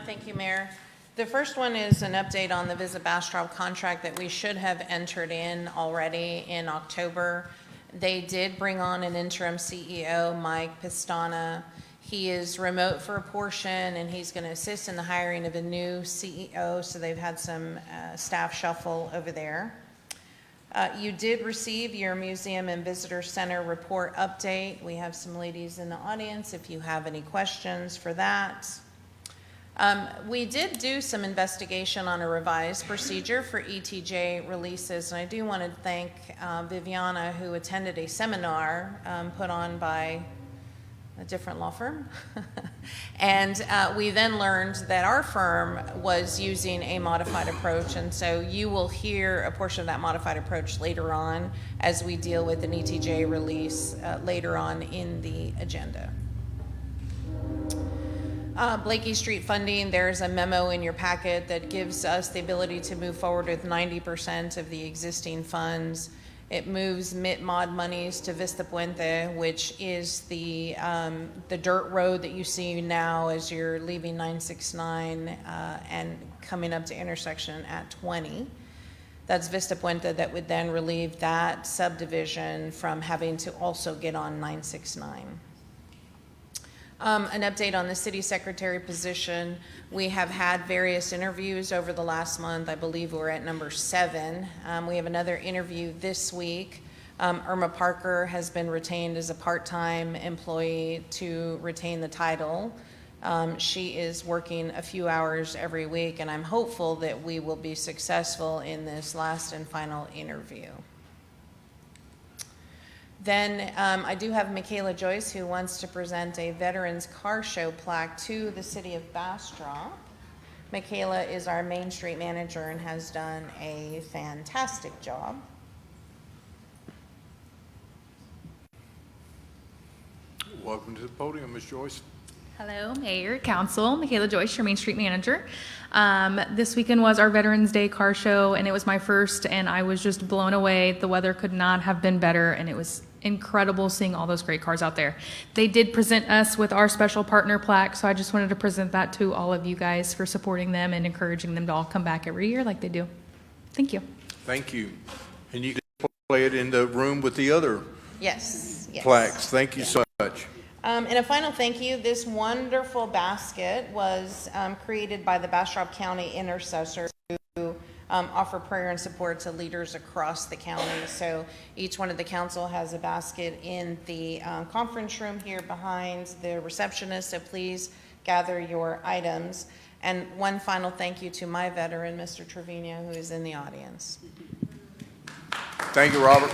Thank you, Mayor. The first one is an update on the Visit Bastrop contract that we should have entered in already in October. They did bring on an interim CEO, Mike Pistana. He is remote for a portion, and he's going to assist in the hiring of a new CEO, so they've had some staff shuffle over there. You did receive your Museum and Visitor Center report update. We have some ladies in the audience if you have any questions for that. We did do some investigation on a revised procedure for ETJ releases, and I do want to thank Viviana, who attended a seminar put on by a different law firm. And we then learned that our firm was using a modified approach, and so you will hear a portion of that modified approach later on as we deal with an ETJ release later on in the agenda. Blakey Street funding, there's a memo in your packet that gives us the ability to move forward with 90% of the existing funds. It moves MIT-MOD monies to Vista Puente, which is the dirt road that you see now as you're leaving 969 and coming up to intersection at 20. That's Vista Puente that would then relieve that subdivision from having to also get on 969. An update on the city secretary position. We have had various interviews over the last month. I believe we're at number 7. We have another interview this week. Irma Parker has been retained as a part-time employee to retain the title. She is working a few hours every week, and I'm hopeful that we will be successful in this last and final interview. Then I do have Michaela Joyce, who wants to present a Veterans Car Show plaque to the City of Bastrop. Michaela is our Main Street manager and has done a fantastic job. Welcome to the podium, Ms. Joyce. Hello, Mayor, Council. Michaela Joyce, your Main Street manager. This weekend was our Veterans Day car show, and it was my first, and I was just blown away. The weather could not have been better, and it was incredible seeing all those great cars out there. They did present us with our special partner plaque, so I just wanted to present that to all of you guys for supporting them and encouraging them to all come back every year like they do. Thank you. Thank you. And you can play it in the room with the other Yes. plaques. Thank you so much. And a final thank you. This wonderful basket was created by the Bastrop County Intercessors who offer prayer and support to leaders across the county. So each one of the council has a basket in the conference room here behind the receptionist. So please gather your items. And one final thank you to my veteran, Mr. Trevino, who is in the audience. Thank you, Robert.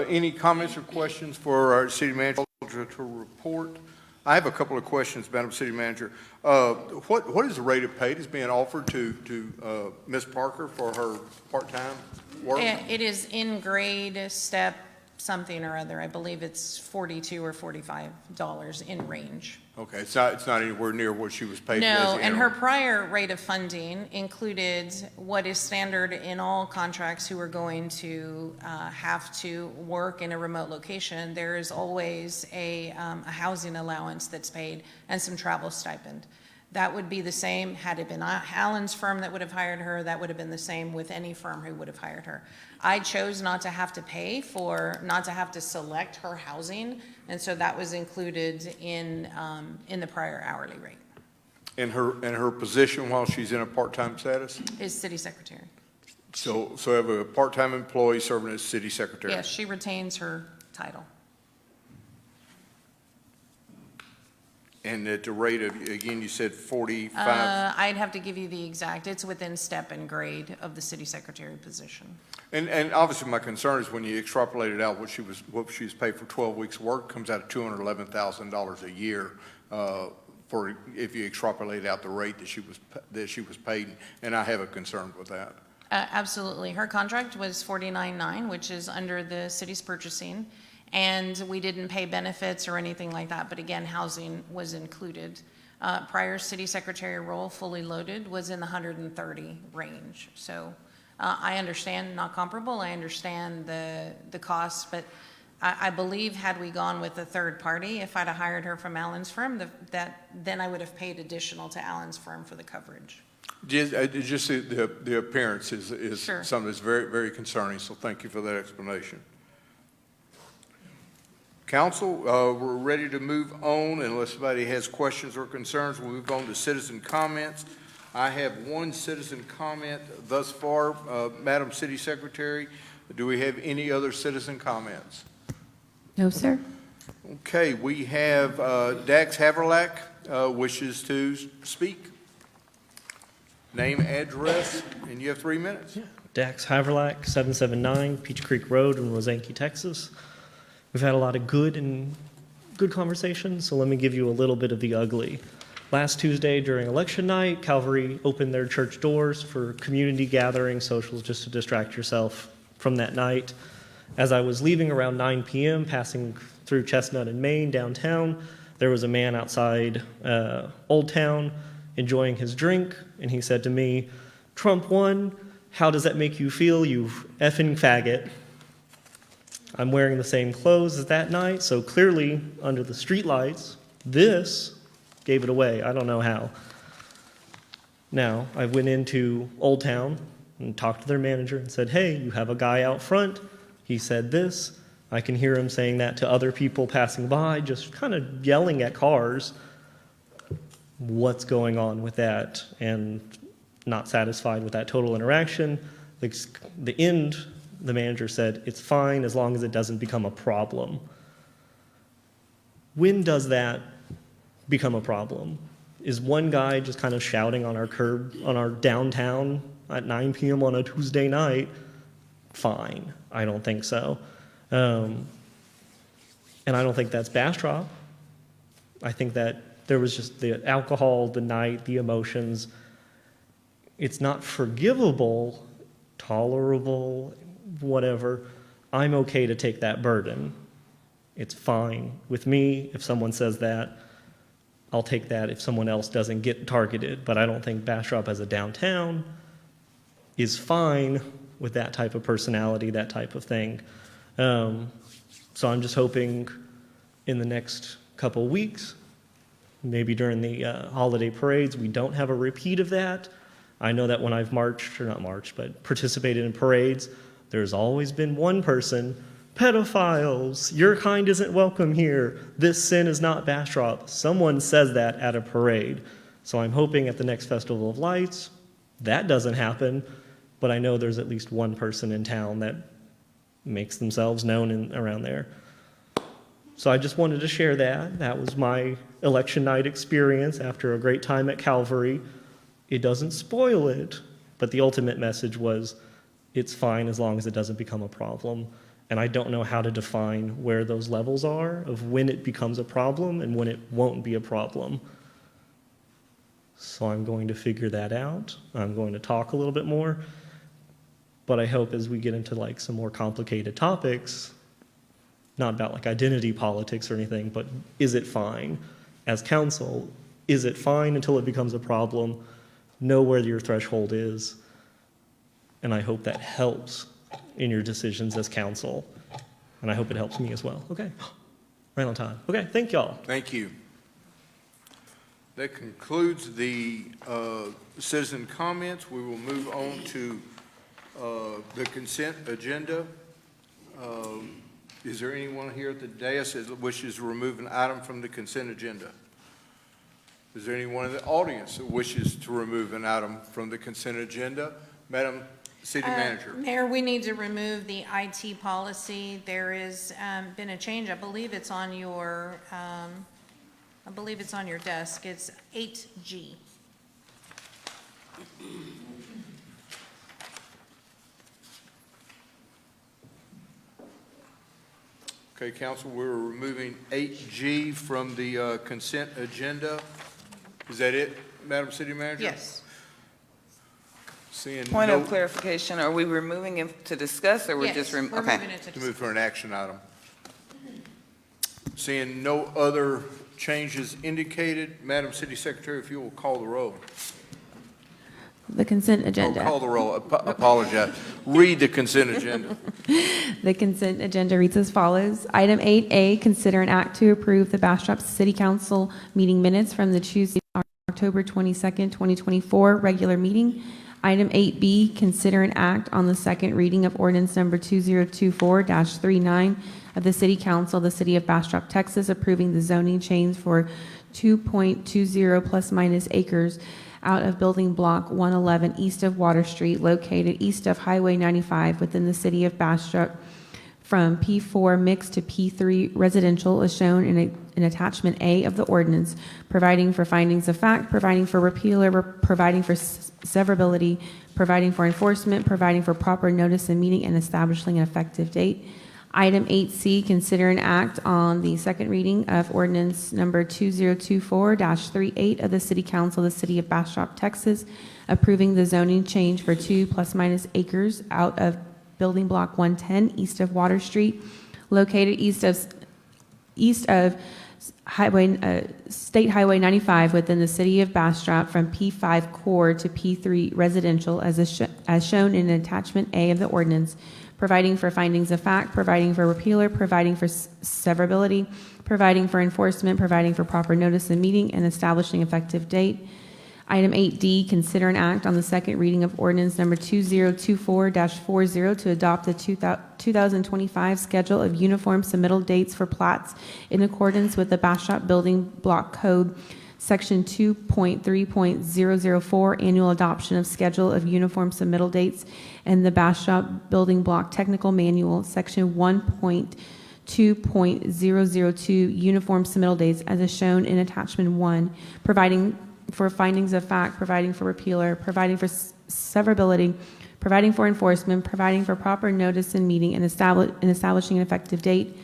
Any comments or questions for our city manager to report? I have a couple of questions, Madam City Manager. What is the rate of pay that's being offered to Ms. Parker for her part-time work? It is in grade step something or other. I believe it's $42 or $45 in range. Okay, it's not anywhere near what she was paid. No, and her prior rate of funding included what is standard in all contracts who are going to have to work in a remote location. There is always a housing allowance that's paid and some travel stipend. That would be the same had it been Alan's firm that would have hired her. That would have been the same with any firm who would have hired her. I chose not to have to pay for, not to have to select her housing, and so that was included in the prior hourly rate. And her position while she's in a part-time status? Is city secretary. So I have a part-time employee serving as city secretary? Yes, she retains her title. And at the rate of, again, you said 45? I'd have to give you the exact, it's within step and grade of the city secretary position. And obviously my concern is when you extrapolated out what she was paid for 12 weeks work, comes out to $211,000 a year for if you extrapolate out the rate that she was paid, and I have a concern with that. Absolutely. Her contract was $49,900, which is under the city's purchasing. And we didn't pay benefits or anything like that, but again, housing was included. Prior city secretary role, fully loaded, was in the 130 range. So I understand, not comparable, I understand the cost, but I believe had we gone with a third party, if I'd have hired her from Allen's firm, then I would have paid additional to Allen's firm for the coverage. Just the appearance is Sure. something that's very, very concerning, so thank you for that explanation. Council, we're ready to move on unless somebody has questions or concerns. We'll move on to citizen comments. I have one citizen comment thus far. Madam City Secretary, do we have any other citizen comments? No, sir. Okay, we have Dax Haverlack wishes to speak. Name, address, and you have 3 minutes. Dax Haverlack, 779 Peach Creek Road in Rosanke, Texas. We've had a lot of good conversations, so let me give you a little bit of the ugly. Last Tuesday during election night, Calvary opened their church doors for community gathering, socials, just to distract yourself from that night. As I was leaving around 9 p.m., passing through Chestnut and Main downtown, there was a man outside Old Town enjoying his drink, and he said to me, "Trump won, how does that make you feel, you effing faggot?" I'm wearing the same clothes as that night, so clearly, under the streetlights, this gave it away. I don't know how. Now, I went into Old Town and talked to their manager and said, "Hey, you have a guy out front. He said this." I can hear him saying that to other people passing by, just kind of yelling at cars. What's going on with that? And not satisfied with that total interaction. The manager said, "It's fine as long as it doesn't become a problem." When does that become a problem? Is one guy just kind of shouting on our curb, on our downtown at 9 p.m. on a Tuesday night? Fine. I don't think so. And I don't think that's Bastrop. I think that there was just the alcohol, the night, the emotions. It's not forgivable, tolerable, whatever. I'm okay to take that burden. It's fine with me if someone says that. I'll take that if someone else doesn't get targeted. But I don't think Bastrop as a downtown is fine with that type of personality, that type of thing. So I'm just hoping in the next couple weeks, maybe during the holiday parades, we don't have a repeat of that. I know that when I've marched, or not marched, but participated in parades, there's always been one person, "Pedophiles, your kind isn't welcome here. This sin is not Bastrop." Someone says that at a parade. So I'm hoping at the next Festival of Lights, that doesn't happen. But I know there's at least one person in town that makes themselves known around there. So I just wanted to share that. That was my election night experience after a great time at Calvary. It doesn't spoil it, but the ultimate message was, it's fine as long as it doesn't become a problem. And I don't know how to define where those levels are of when it becomes a problem and when it won't be a problem. So I'm going to figure that out. I'm going to talk a little bit more. But I hope as we get into like some more complicated topics, not about like identity politics or anything, but is it fine? As council, is it fine until it becomes a problem? Know where your threshold is. And I hope that helps in your decisions as council. And I hope it helps me as well. Okay, right on time. Okay, thank y'all. Thank you. That concludes the citizen comments. We will move on to the consent agenda. Is there anyone here at the dais that wishes to remove an item from the consent agenda? Is there anyone in the audience that wishes to remove an item from the consent agenda? Madam City Manager. Mayor, we need to remove the IT policy. There has been a change. I believe it's on your desk. It's 8G. Okay, Council, we're removing 8G from the consent agenda. Is that it, Madam City Manager? Yes. Seeing Point no, of clarification, are we removing it to discuss, or we're Yes, just? we're Okay. moving it to to move for an action item. Seeing no other changes indicated, Madam City Secretary, if you will call the roll. The consent agenda. Call the roll. Apologize. Read the consent agenda. The consent agenda reads as follows. Item 8A, consider an act to approve the Bastrop City Council meeting minutes from the Tuesday, October 22nd, 2024 regular meeting. Item 8B, consider an act on the second reading of ordinance number 2024-39 of the City Council of the City of Bastrop, Texas, approving the zoning change for 2.20 plus minus acres out of building block 111 east of Water Street, located east of Highway 95 within the City of Bastrop, from P4 mixed to P3 residential as shown in attachment A of the ordinance, providing for findings of fact, providing for repealer, providing for severability, providing for enforcement, providing for proper notice and meeting, and establishing an effective date. Item 8C, consider an act on the second reading of ordinance number 2024-38 of the City Council of the City of Bastrop, Texas, approving the zoning change for 2 plus minus acres out of building block 110 east of Water Street, located east of State Highway 95 within the City of Bastrop, from P5 core to P3 residential as shown in attachment A of the ordinance, providing for findings of fact, providing for repealer, providing for severability, providing for enforcement, providing for proper notice of meeting, and establishing effective date. Item 8D, consider an act on the second reading of ordinance number 2024-40 to adopt the 2025 schedule of uniform submittal dates for plats in accordance with the Bastrop Building Block Code, Section 2.3.004, annual adoption of schedule of uniform submittal dates, and the Bastrop Building Block Technical Manual, Section 1.2.002, uniform submittal dates as is shown in attachment 1, providing for findings of fact, providing for repealer, providing for severability, providing for enforcement, providing for proper notice and meeting, and establishing an effective date.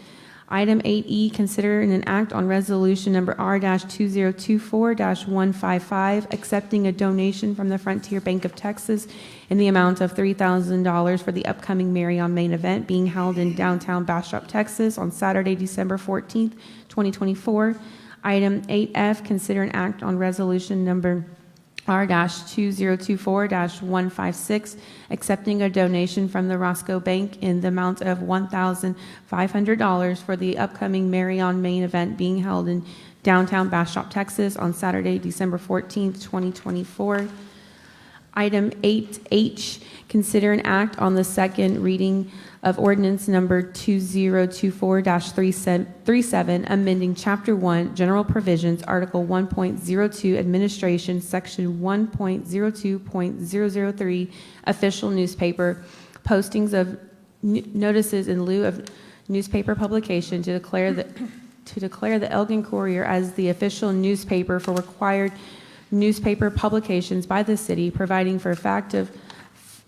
Item 8E, consider an act on resolution number R-2024-155, accepting a donation from the Frontier Bank of Texas in the amount of $3,000 for the upcoming Mary on Main event being held in downtown Bastrop, Texas on Saturday, December 14th, 2024. Item 8F, consider an act on resolution number R-2024-156, accepting a donation from the Roscoe Bank in the amount of $1,500 for the upcoming Mary on Main event being held in downtown Bastrop, Texas on Saturday, December 14th, 2024. Item 8H, consider an act on the second reading of ordinance number 2024-37, amending Chapter 1, General Provisions, Article 1.02, Administration, Section 1.02.003, Official Newspaper, postings of notices in lieu of newspaper publication to declare the Elgin Courier as the official newspaper for required newspaper publications by the city, providing for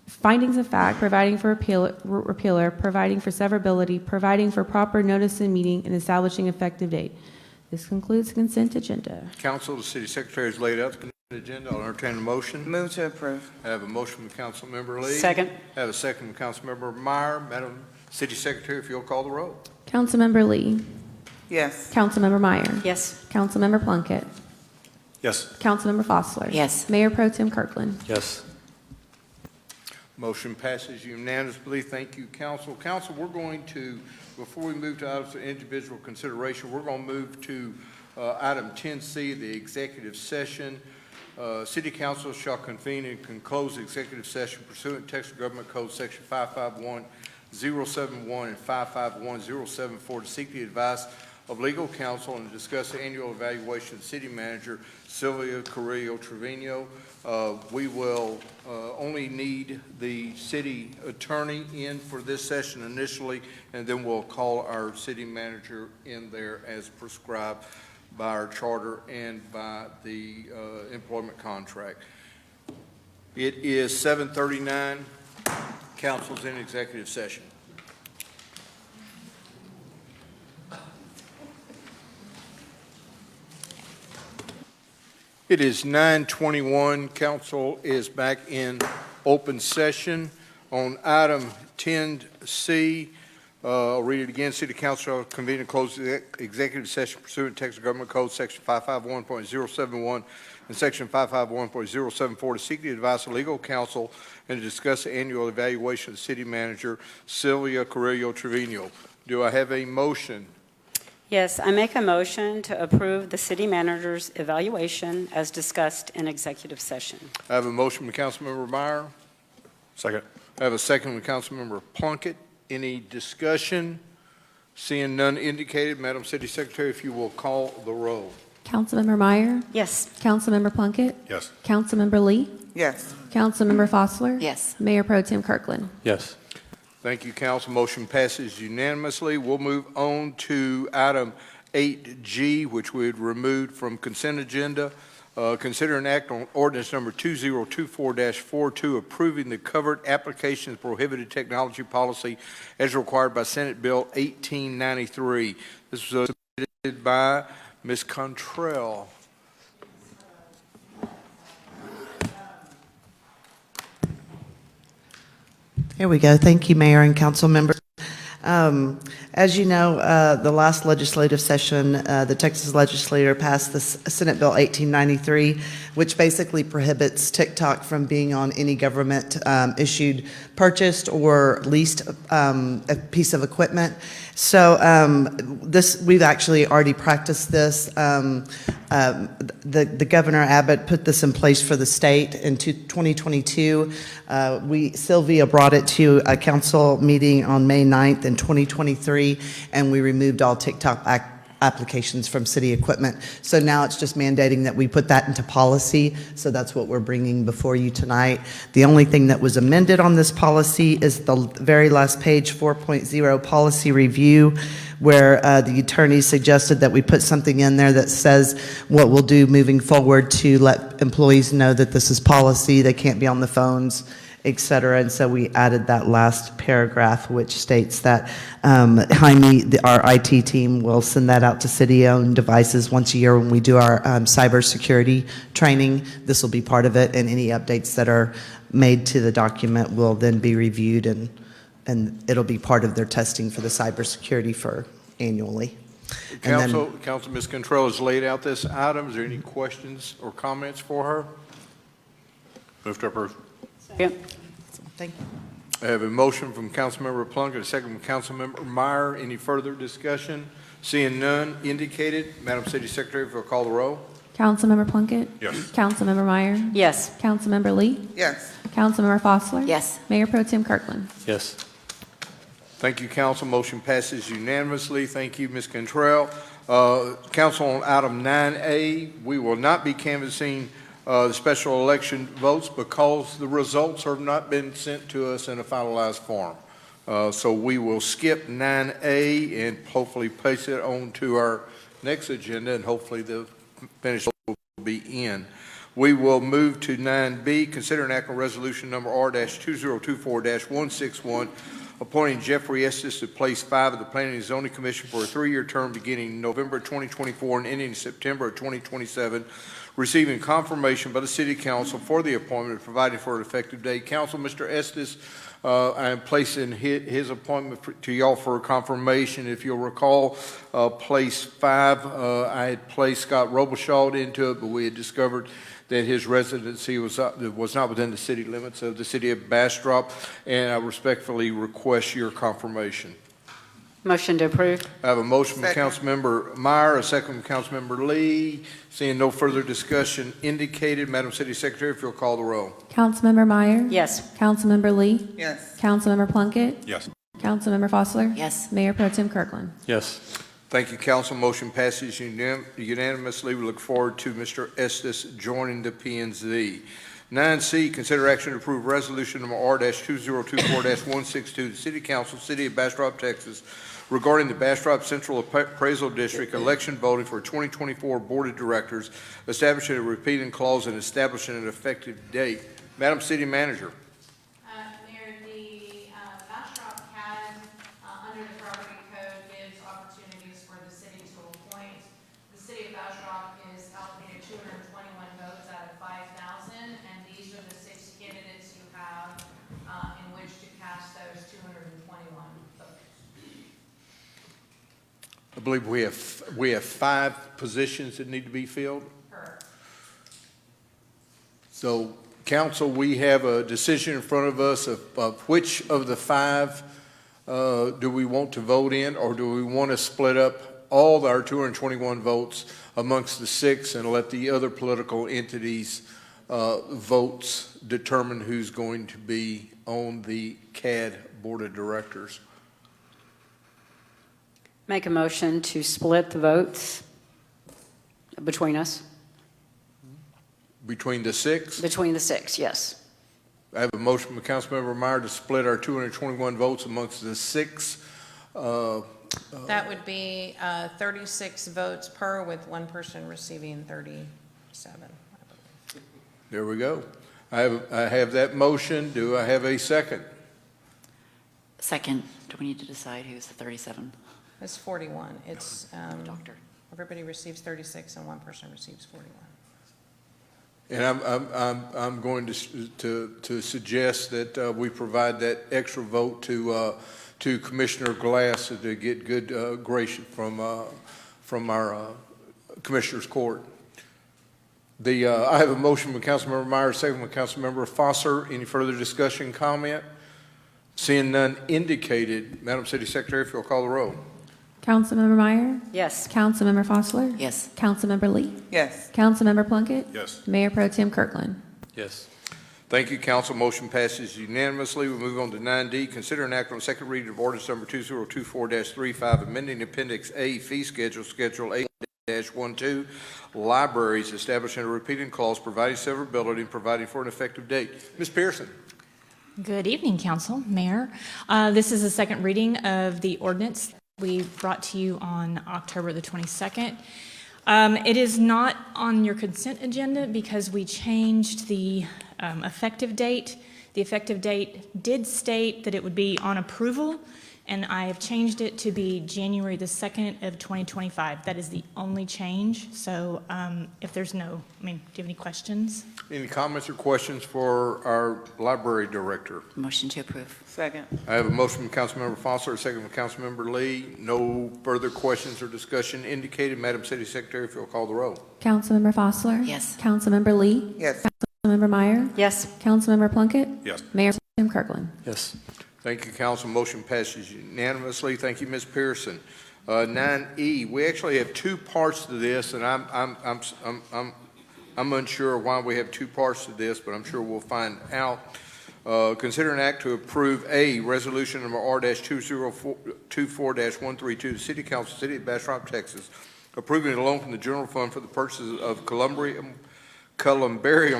findings of fact, providing for repealer, providing for severability, providing for proper notice and meeting, and establishing effective date. This concludes the consent agenda. Council, the city secretary has laid out the consent agenda. I'll entertain a motion. Move to approve. I have a motion from Councilmember Lee. Second. I have a second from Councilmember Meyer. Madam City Secretary, if you'll call the roll. Councilmember Lee. Yes. Councilmember Meyer. Yes. Councilmember Plunkett. Yes. Councilmember Fossler. Yes. Mayor Pro Tem Kirkland. Yes. Motion passes unanimously. Thank you, Council. Council, we're going to, before we move to items of individual consideration, we're going to move to item 10C, the executive session. City Council shall convene and conclude the executive session pursuant to Texas Government Code Section 551071 and 551074 to seek the advice of legal counsel and to discuss the annual evaluation of city manager Sylvia Carrillo Trevino. We will only need the city attorney in for this session initially, and then we'll call our city manager in there as prescribed by our charter and by the employment contract. It is 7:39. Council's in executive session. It is 9:21. Council is back in open session. On item 10C, I'll read it again. City Council shall convene and close the executive session pursuant to Texas Government Code Section 551.071 and Section 551.074 to seek the advice of legal counsel and to discuss the annual evaluation of the city manager, Sylvia Carrillo Trevino. Do I have a motion? Yes, I make a motion to approve the city manager's evaluation as discussed in executive session. I have a motion from Councilmember Meyer. Second. I have a second from Councilmember Plunkett. Any discussion? Seeing none indicated, Madam City Secretary, if you will call the roll. Councilmember Meyer, Yes. Councilmember Plunkett, Yes. Councilmember Lee, Yes. Councilmember Fossler, Yes. Mayor Pro Tem Kirkland. Yes. Thank you, council. Motion passes unanimously. We'll move on to item 8G, which we had removed from consent agenda. Consider an act on ordinance number 2024-42, approving the covered applications prohibited technology policy as required by Senate Bill 1893. This was submitted by Ms. Contrell. There we go. Thank you, Mayor and council members. As you know, the last legislative session, the Texas legislature passed the Senate Bill 1893, which basically prohibits TikTok from being on any government issued, purchased, or leased a piece of equipment. So we've actually already practiced this. The Governor Abbott put this in place for the state in 2022. Sylvia brought it to a council meeting on May 9th in 2023, and we removed all TikTok applications from city equipment. So now it's just mandating that we put that into policy. So that's what we're bringing before you tonight. The only thing that was amended on this policy is the very last page, 4.0 policy review, where the attorney suggested that we put something in there that says what we'll do moving forward to let employees know that this is policy, they can't be on the phones, et cetera. And so we added that last paragraph, which states that Jaime, our IT team, will send that out to city-owned devices once a year when we do our cybersecurity training. This will be part of it, and any updates that are made to the document will then be reviewed, and it'll be part of their testing for the cybersecurity for annually. Council, Ms. Contrell has laid out this item. Is there any questions or comments for her? Move to approve. Yep. Thank you. I have a motion from Councilmember Plunkett, a second from Councilmember Meyer. Any further discussion? Seeing none indicated, Madam City Secretary, if you'll call the roll. Councilmember Plunkett, Yes. Councilmember Meyer, Yes. Councilmember Lee, Yes. Councilmember Fossler, Yes. Mayor Pro Tem Kirkland. Yes. Thank you, council. Motion passes unanimously. Thank you, Ms. Contrell. Council, on item 9A, we will not be canvassing the special election votes because the results have not been sent to us in a finalized form. So we will skip 9A and hopefully place it on to our next agenda, and hopefully the finish will be in. We will move to 9B, consider an act on resolution number R-2024-161, appointing Jeffrey Estes to place 5 of the Planning and Zoning Commission for a 3-year term beginning November 2024 and ending September 2027, receiving confirmation by the City Council for the appointment, providing for an effective date. Council, Mr. Estes, I am placing his appointment to y'all for confirmation. If you'll recall, place 5, I had placed Scott Robichaud into it, but we had discovered that his residency was not within the city limits of the City of Bastrop, and I respectfully request your confirmation. Motion to approve. I have a motion from Councilmember Meyer, a second from Councilmember Lee. Seeing no further discussion indicated, Madam City Secretary, if you'll call the roll. Councilmember Meyer, Yes. Councilmember Lee, Yes. Councilmember Plunkett, Yes. Councilmember Fossler, Yes. Mayor Pro Tem Kirkland. Yes. Thank you, council. Motion passes unanimously. We look forward to Mr. Estes joining the P&Z. 9C, consider action to approve resolution number R-2024-162, the City Council, City of Bastrop, Texas, regarding the Bastrop Central Appraisal District election voting for 2024 Board of Directors, establishing a repeating clause and establishing an effective date. Madam City Manager. Mayor, the Bastrop CAD under the property code gives opportunities for the city to appoint. The City of Bastrop is allocated 221 votes out of 5,000, and these are the 6 candidates you have in which to cast those 221 votes. I believe we have 5 positions that need to be filled. So, council, we have a decision in front of us of which of the 5 do we want to vote in, or do we want to split up all our 221 votes amongst the 6 and let the other political entities' votes determine who's going to be on the CAD Board of Directors? Make a motion to split the votes between us. Between the 6? Between the 6, yes. I have a motion from Councilmember Meyer to split our 221 votes amongst the 6. That would be 36 votes per, with one person receiving 37. There we go. I have that motion. Do I have a second? Second, do we need to decide who's the 37? It's 41. It's, everybody receives 36 and one person receives 41. And I'm going to suggest that we provide that extra vote to Commissioner Glass to get good grace from our Commissioner's Court. I have a motion from Councilmember Meyer, second from Councilmember Foster. Any further discussion, comment? Seeing none indicated, Madam City Secretary, if you'll call the roll. Councilmember Meyer? Yes. Councilmember Fosler? Yes. Councilmember Lee? Yes. Councilmember Plunkett? Yes. Mayor Pro Tem Kirkland? Yes. Thank you, council. Motion passes unanimously. We move on to 9D. Consider an act on second reading of ordinance number 2024-35, amending Appendix A fee schedule, Schedule 8-12, libraries, establishing a repeating clause, providing severability, and providing for an effective date. Ms. Pearson. Good evening, Council, Mayor. This is the second reading of the ordinance we brought to you on October the 22nd. It is not on your consent agenda because we changed the effective date. The effective date did state that it would be on approval, and I have changed it to be January the 2nd of 2025. That is the only change. So if there's no, do you have any questions? Any comments or questions for our library director? Motion to approve. Second. I have a motion from Councilmember Foster, a second from Councilmember Lee. No further questions or discussion indicated. Madam City Secretary, if you'll call the roll. Councilmember Fosler? Yes. Councilmember Lee? Yes. Councilmember Meyer? Yes. Councilmember Plunkett? Yes. Mayor Pro Tem Kirkland? Yes. Thank you, council. Motion passes unanimously. Thank you, Ms. Pearson. 9E, we actually have 2 parts to this, and I'm unsure why we have 2 parts to this, but I'm sure we'll find out. Consider an act to approve A, resolution number R-2024-132, City Council, City of Bastrop, Texas, approving a loan from the general fund for the purchase of columbarium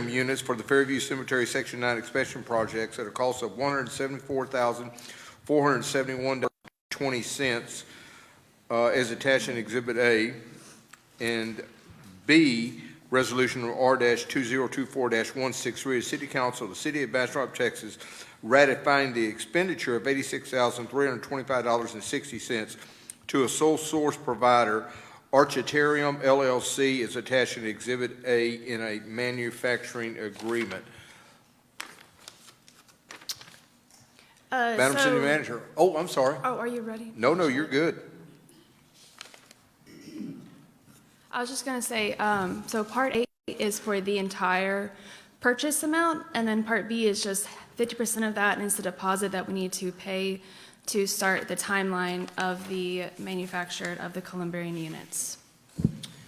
units for the Fairview Cemetery Section 9 expansion projects at a cost of $174,471.20 as attached in Exhibit A, and B, resolution R-2024-163, the City Council of the City of Bastrop, Texas, ratifying the expenditure of $86,325.60 to a sole source provider, Architarium LLC, is attached in Exhibit A in a manufacturing agreement. Madam City Manager. Oh, I'm sorry. Oh, are you ready? No, you're good. I was just going to say, so Part A is for the entire purchase amount, and then Part B is just 50% of that, and it's the deposit that we need to pay to start the timeline of the manufacture of the columbarium units.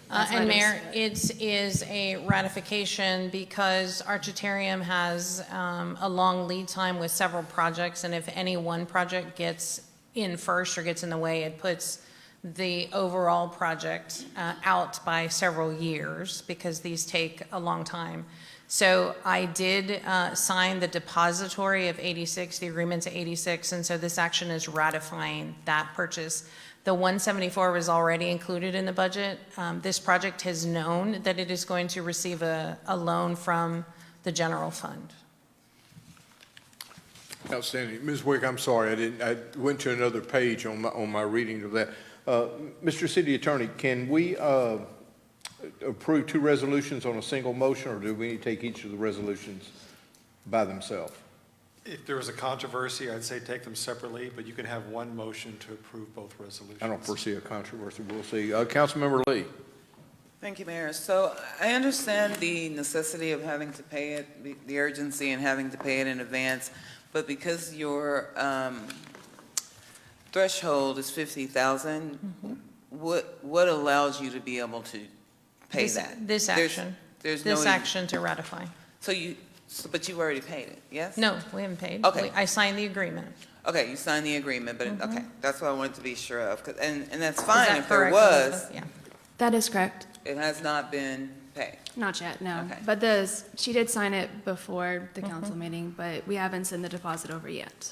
And Mayor, it is a ratification because Architarium has a long lead time with several projects, and if any one project gets in first or gets in the way, it puts the overall project out by several years because these take a long time. So I did sign the depository of 86, the agreement to 86, and so this action is ratifying that purchase. The 174 was already included in the budget. This project has known that it is going to receive a loan from the general fund. Outstanding. Ms. Wick, I'm sorry, I went to another page on my reading of that. Mr. City Attorney, can we approve 2 resolutions on a single motion, or do we need to take each of the resolutions by themselves? If there was a controversy, I'd say take them separately, but you can have one motion to approve both resolutions. I don't foresee a controversy. We'll see. Councilmember Lee. Thank you, Mayor. So I understand the necessity of having to pay it, the urgency and having to pay it in advance, but because your threshold is 50,000, what allows you to be able to pay that? This action. There's This no action to ratify. But you've already paid it, yes? No, we haven't paid. Okay. I signed the agreement. Okay, you signed the agreement, but, okay, that's what I wanted to be sure of, and that's Is fine that if there correct, was. Elizabeth? Yeah. That is correct. It has not been paid. Not yet, no. Okay. But she did sign it before the council meeting, but we haven't sent the deposit over yet.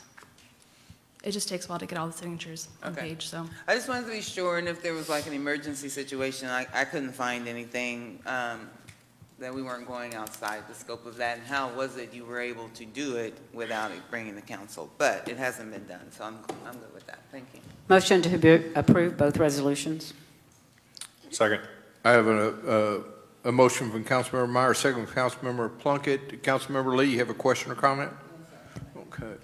It just takes a while to get all the signatures on Okay. page, so. I just wanted to be sure, and if there was like an emergency situation, I couldn't find anything that we weren't going outside the scope of that, and how was it you were able to do it without it bringing the council? But it hasn't been done, so I'm good with that. Thank you. Motion to approve both resolutions. Second. I have a motion from Councilmember Meyer, a second from Councilmember Plunkett. Councilmember Lee, you have a question or comment? Okay.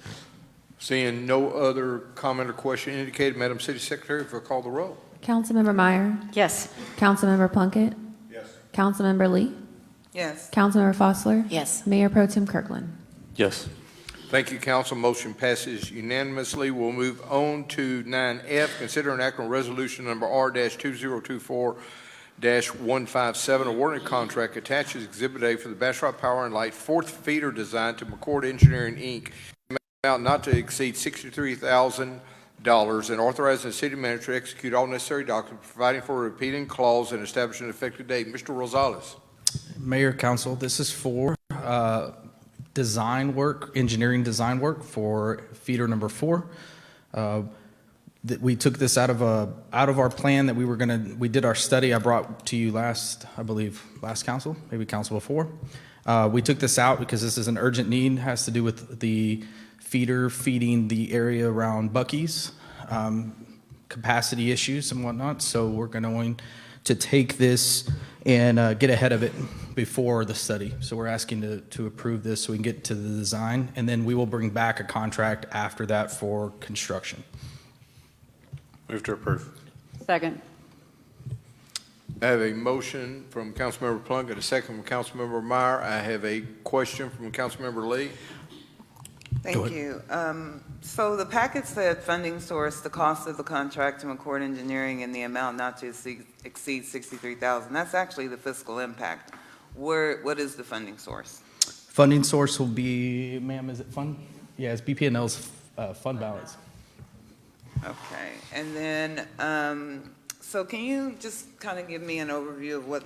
Seeing no other comment or question indicated, Madam City Secretary, if you'll call the roll. Councilmember Meyer, Yes. Councilmember Plunkett, Yes. Councilmember Lee, Yes. Councilmember Fosler, Yes. Mayor Pro Tem Kirkland. Yes. Thank you, council. Motion passes unanimously. We'll move on to 9F. Consider an act on resolution number R-2024-157, awarding a contract attaches Exhibit A for the Bastrop Power and Light fourth feeder design to McCord Engineering, Inc., amount not to exceed $63,000, and authorizing the city manager to execute all necessary documents, providing for a repeating clause and establishing an effective date. Mr. Rosales. Mayor, council, this is for design work, engineering design work for feeder number 4. We took this out of our plan that we did our study I brought to you last council, maybe council before. We took this out because this is an urgent need, has to do with the feeder feeding the area around Buc-ee's, capacity issues and whatnot. So we're going to take this and get ahead of it before the study. So we're asking to approve this so we can get to the design, and then we will bring back a contract after that for construction. Move to approve. Second. I have a motion from Councilmember Plunkett, a second from Councilmember Meyer. I have a question from Councilmember Lee. Thank you. So the packet said funding source, the cost of the contract to McCord Engineering, and the amount not to exceed $63,000. That's actually the fiscal impact. What is the funding source? Funding source will be, ma'am, is it fund? Yeah, it's BPNL's fund balance. Okay, and then, so can you just kind of give me an overview of what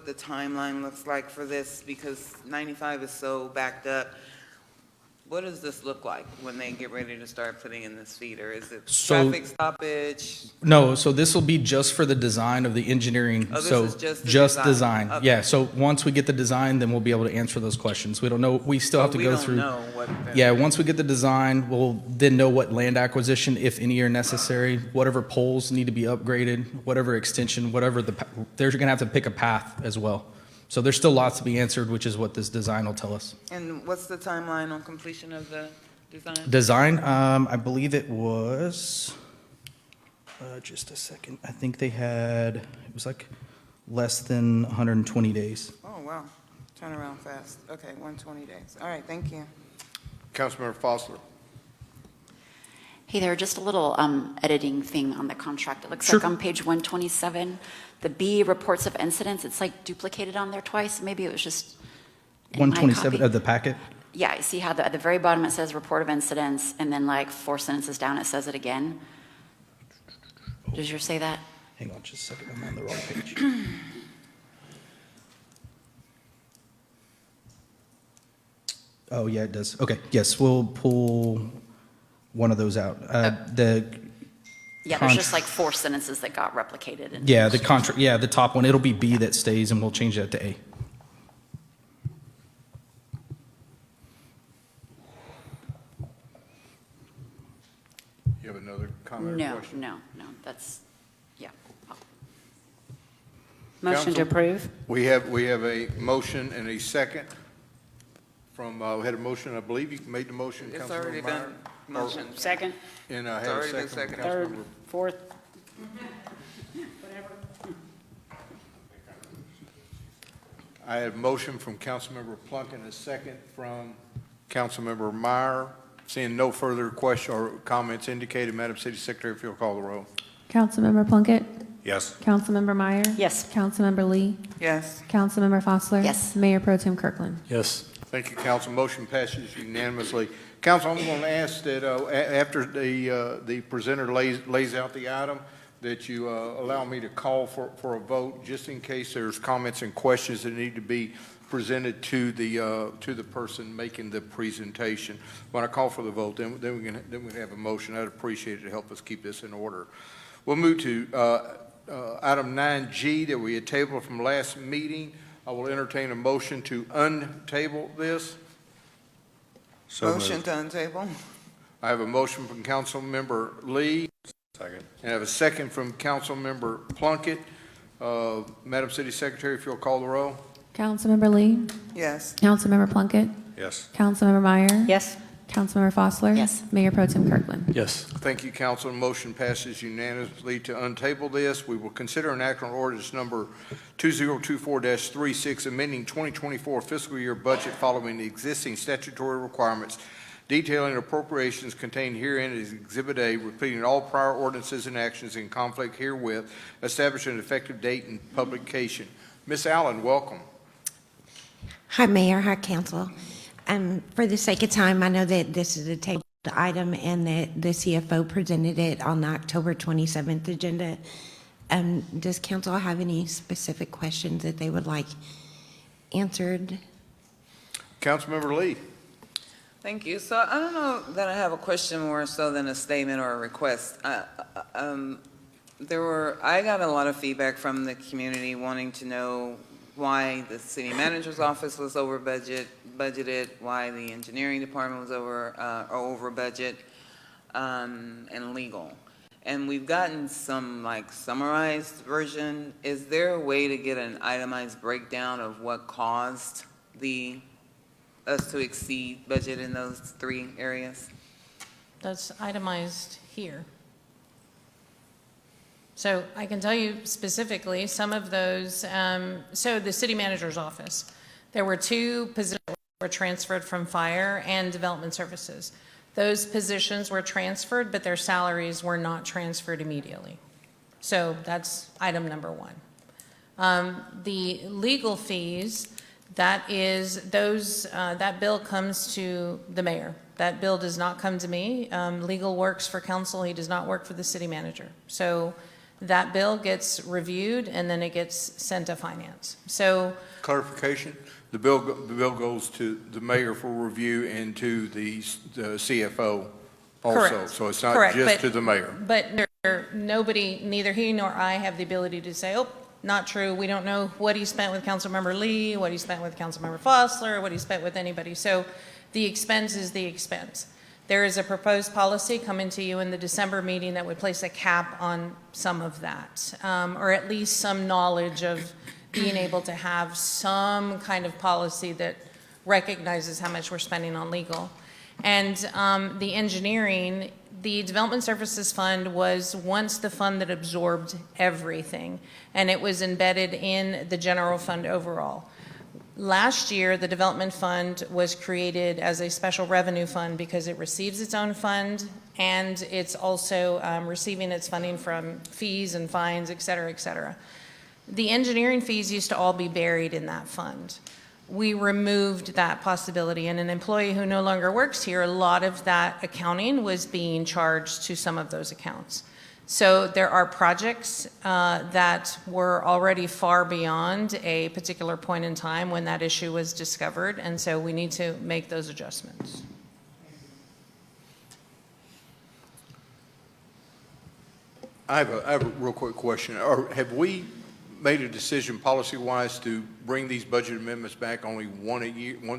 the timeline looks like for this? Because 95 is so backed up. What does this look like when they get ready to start putting in this feeder? Is it traffic stoppage? No, so this will be just for the design of the engineering. Oh, this so is just the design. Okay. Yeah, so once we get the design, then we'll be able to answer those questions. We don't know, we still have to go through. We don't know what. Yeah, once we get the design, we'll then know what land acquisition, if any, are necessary, whatever poles need to be upgraded, whatever extension, whatever they're going to have to pick a path as well. So there's still lots to be answered, which is what this design will tell us. And what's the timeline on completion of the design? Design, I believe it was, just a second. I think they had, it was like less than 120 days. Oh, wow. Turn around fast. Okay, 120 days. All right, thank you. Councilmember Fosler. Hey there, just a little editing thing on the contract. It looks Sure. like on page 127, the B, reports of incidents, it's like duplicated on there twice. Maybe it was just in my 127 copy. of the packet? Yeah, I see how at the very bottom it says report of incidents, and then like 4 sentences down it says it again. Does yours say that? Hang on just a second, I'm on the wrong page. Oh, yeah, it does. Okay, yes, we'll pull one of those out. Yeah, there's just like 4 sentences that got replicated. And Yeah, the contract, yeah, the top one, it'll be B that stays, and we'll change that to A. You have another comment or No, question? no, that's, yeah. Motion to Council? approve? We have a motion and a second. We had a motion, I believe you made the motion, It's Councilmember already Meyer? been motioned. Second, And I It's had a already been second from seconded. third, Councilmember. fourth. I had a motion from Councilmember Plunkett and a second from Councilmember Meyer. Seeing no further question or comments indicated, Madam City Secretary, if you'll call the roll. Councilmember Plunkett? Yes. Councilmember Meyer? Yes. Councilmember Lee? Yes. Councilmember Fosler? Yes. Mayor Pro Tem Kirkland? Yes. Thank you, Council. Motion passes unanimously. Council, I'm going to ask that after the presenter lays out the item, that you allow me to call for a vote, just in case there's comments and questions that need to be presented to the person making the presentation. When I call for the vote, then we can have a motion. I'd appreciate it to help us keep this in order. We'll move to item 9G that we had tabled from last meeting. I will entertain a motion to untable this. Motion to untable. I have a motion from Councilmember Lee. Second. And I have a second from Councilmember Plunkett. Madam City Secretary, if you'll call the roll. Councilmember Lee? Yes. Councilmember Plunkett? Yes. Councilmember Meyer? Yes. Councilmember Fosler? Yes. Mayor Pro Tem Kirkland? Yes. Thank you, Council. Motion passes unanimously to untable this. We will consider an act on ordinance number 2024-36, amending 2024 fiscal year budget following the existing statutory requirements, detailing appropriations contained herein as Exhibit A, repeating all prior ordinances and actions in conflict herewith, establishing an effective date and publication. Ms. Allen, welcome. Hi, Mayor. Hi, Council. For the sake of time, I know that this is a tabled item and that the CFO presented it on the October 27th agenda. Does Council have any specific questions that they would like answered? Councilmember Lee. Thank you. So I don't know that I have a question more so than a statement or a request. I got a lot of feedback from the community wanting to know why the city manager's office was over budgeted, why the engineering department was over budget, and legal. And we've gotten some summarized version. Is there a way to get an itemized breakdown of what caused us to exceed budget in those three areas? That's itemized here. So I can tell you specifically some of those. So the city manager's office, there were 2 positions that were transferred from fire and development services. Those positions were transferred, but their salaries were not transferred immediately. So that's item number 1. The legal fees, that bill comes to the mayor. That bill does not come to me. Legal works for council. He does not work for the city manager. So that bill gets reviewed and then it gets sent to finance. So Clarification, the bill goes to the mayor for review and to the CFO also. Correct. So it's not Correct, just to the mayor. But nobody, neither he nor I have the ability to say, oh, not true. We don't know what he spent with Councilmember Lee, what he spent with Councilmember Fosler, what he spent with anybody. So the expense is the expense. There is a proposed policy coming to you in the December meeting that would place a cap on some of that, or at least some knowledge of being able to have some kind of policy that recognizes how much we're spending on legal. And the engineering, the Development Services Fund was once the fund that absorbed everything, and it was embedded in the general fund overall. Last year, the Development Fund was created as a special revenue fund because it receives its own fund, and it's also receiving its funding from fees and fines, et cetera, et cetera. The engineering fees used to all be buried in that fund. We removed that possibility, and an employee who no longer works here, a lot of that accounting was being charged to some of those accounts. So there are projects that were already far beyond a particular point in time when that issue was discovered, and so we need to make those adjustments. I have a real quick question. Have we made a decision policy-wise to bring these budget amendments back only one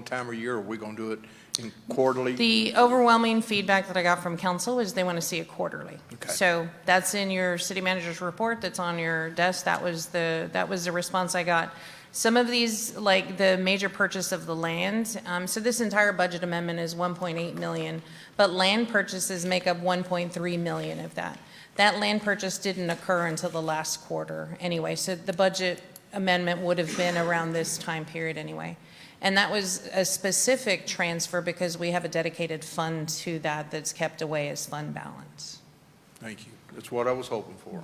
time a year, or are we going to do it in quarterly? The overwhelming feedback that I got from council is they want to see it quarterly. Okay. So that's in your city manager's report that's on your desk. That was the response I got. Some of these, like the major purchase of the land, so this entire budget amendment is 1.8 million, but land purchases make up 1.3 million of that. That land purchase didn't occur until the last quarter anyway, so the budget amendment would have been around this time period anyway. And that was a specific transfer because we have a dedicated fund to that that's kept away as fund balance. Thank you. That's what I was hoping for.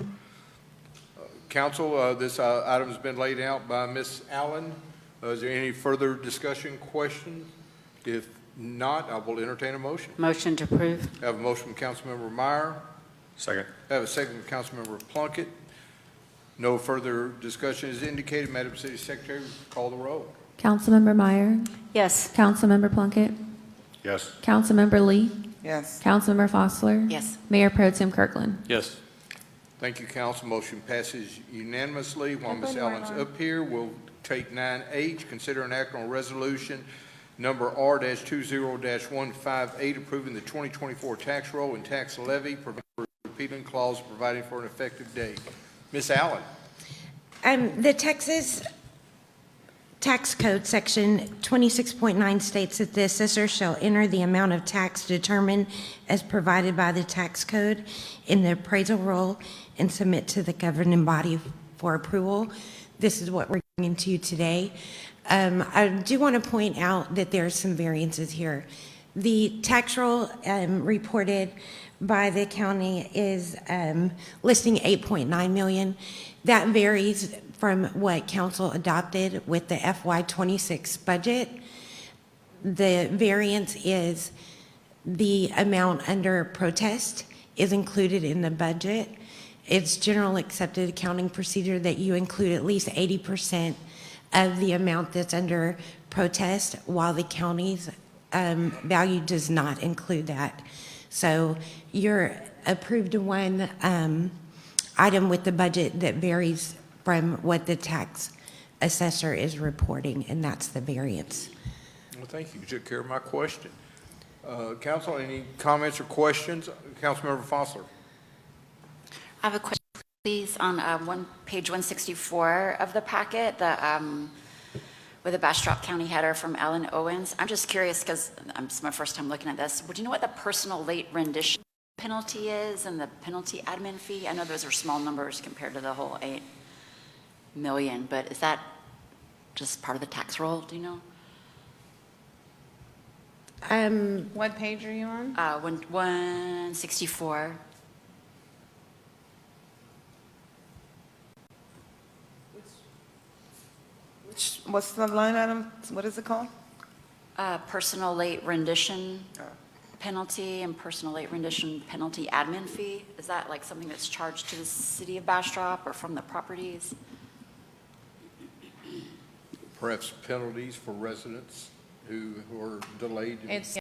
Council, this item has been laid out by Ms. Allen. Is there any further discussion, questions? If not, I will entertain a motion. Motion to approve. I have a motion from Councilmember Meyer. Second. I have a second from Councilmember Plunkett. No further discussion is indicated. Madam City Secretary, call the roll. Councilmember Meyer. Yes. Councilmember Plunkett. Yes. Councilmember Lee. Yes. Councilmember Fossler. Yes. Mayor Pro Tem Kirkland. Yes. Thank you, Council. Motion passes unanimously. While Ms. Allen's up here, we'll take 9H, consider an act on resolution number R-20-158, approving the 2024 tax roll and tax levy, repealing clause providing for an effective date. Ms. Allen. The Texas Tax Code, Section 26.9 states that the assessor shall enter the amount of tax determined as provided by the tax code in the appraisal roll and submit to the governing body for approval. This is what we're bringing to you today. I do want to point out that there are some variances here. The tax roll reported by the county is listing 8.9 million. That varies from what council adopted with the FY26 budget. The variance is the amount under protest is included in the budget. It's general accepted accounting procedure that you include at least 80% of the amount that's under protest, while the county's value does not include that. So you're approved one item with the budget that varies from what the tax assessor is reporting, and that's the variance. Well, thank you. You took care of my question. Council, any comments or questions? Councilmember Fossler. I have a question, please, on page 164 of the packet, with the Bastrop County header from Ellen Owens. I'm just curious because it's my first time looking at this. Would you know what the personal late rendition penalty is and the penalty admin fee? I know those are small numbers compared to the whole 8 million, but is that just part of the tax roll? Do you know? What page are you on? 164. What's the line item? What is it called? Personal late rendition penalty and personal late rendition penalty admin fee. Is that like something that's charged to the city of Bastrop or from the properties? Perhaps penalties for residents who are delayed. It's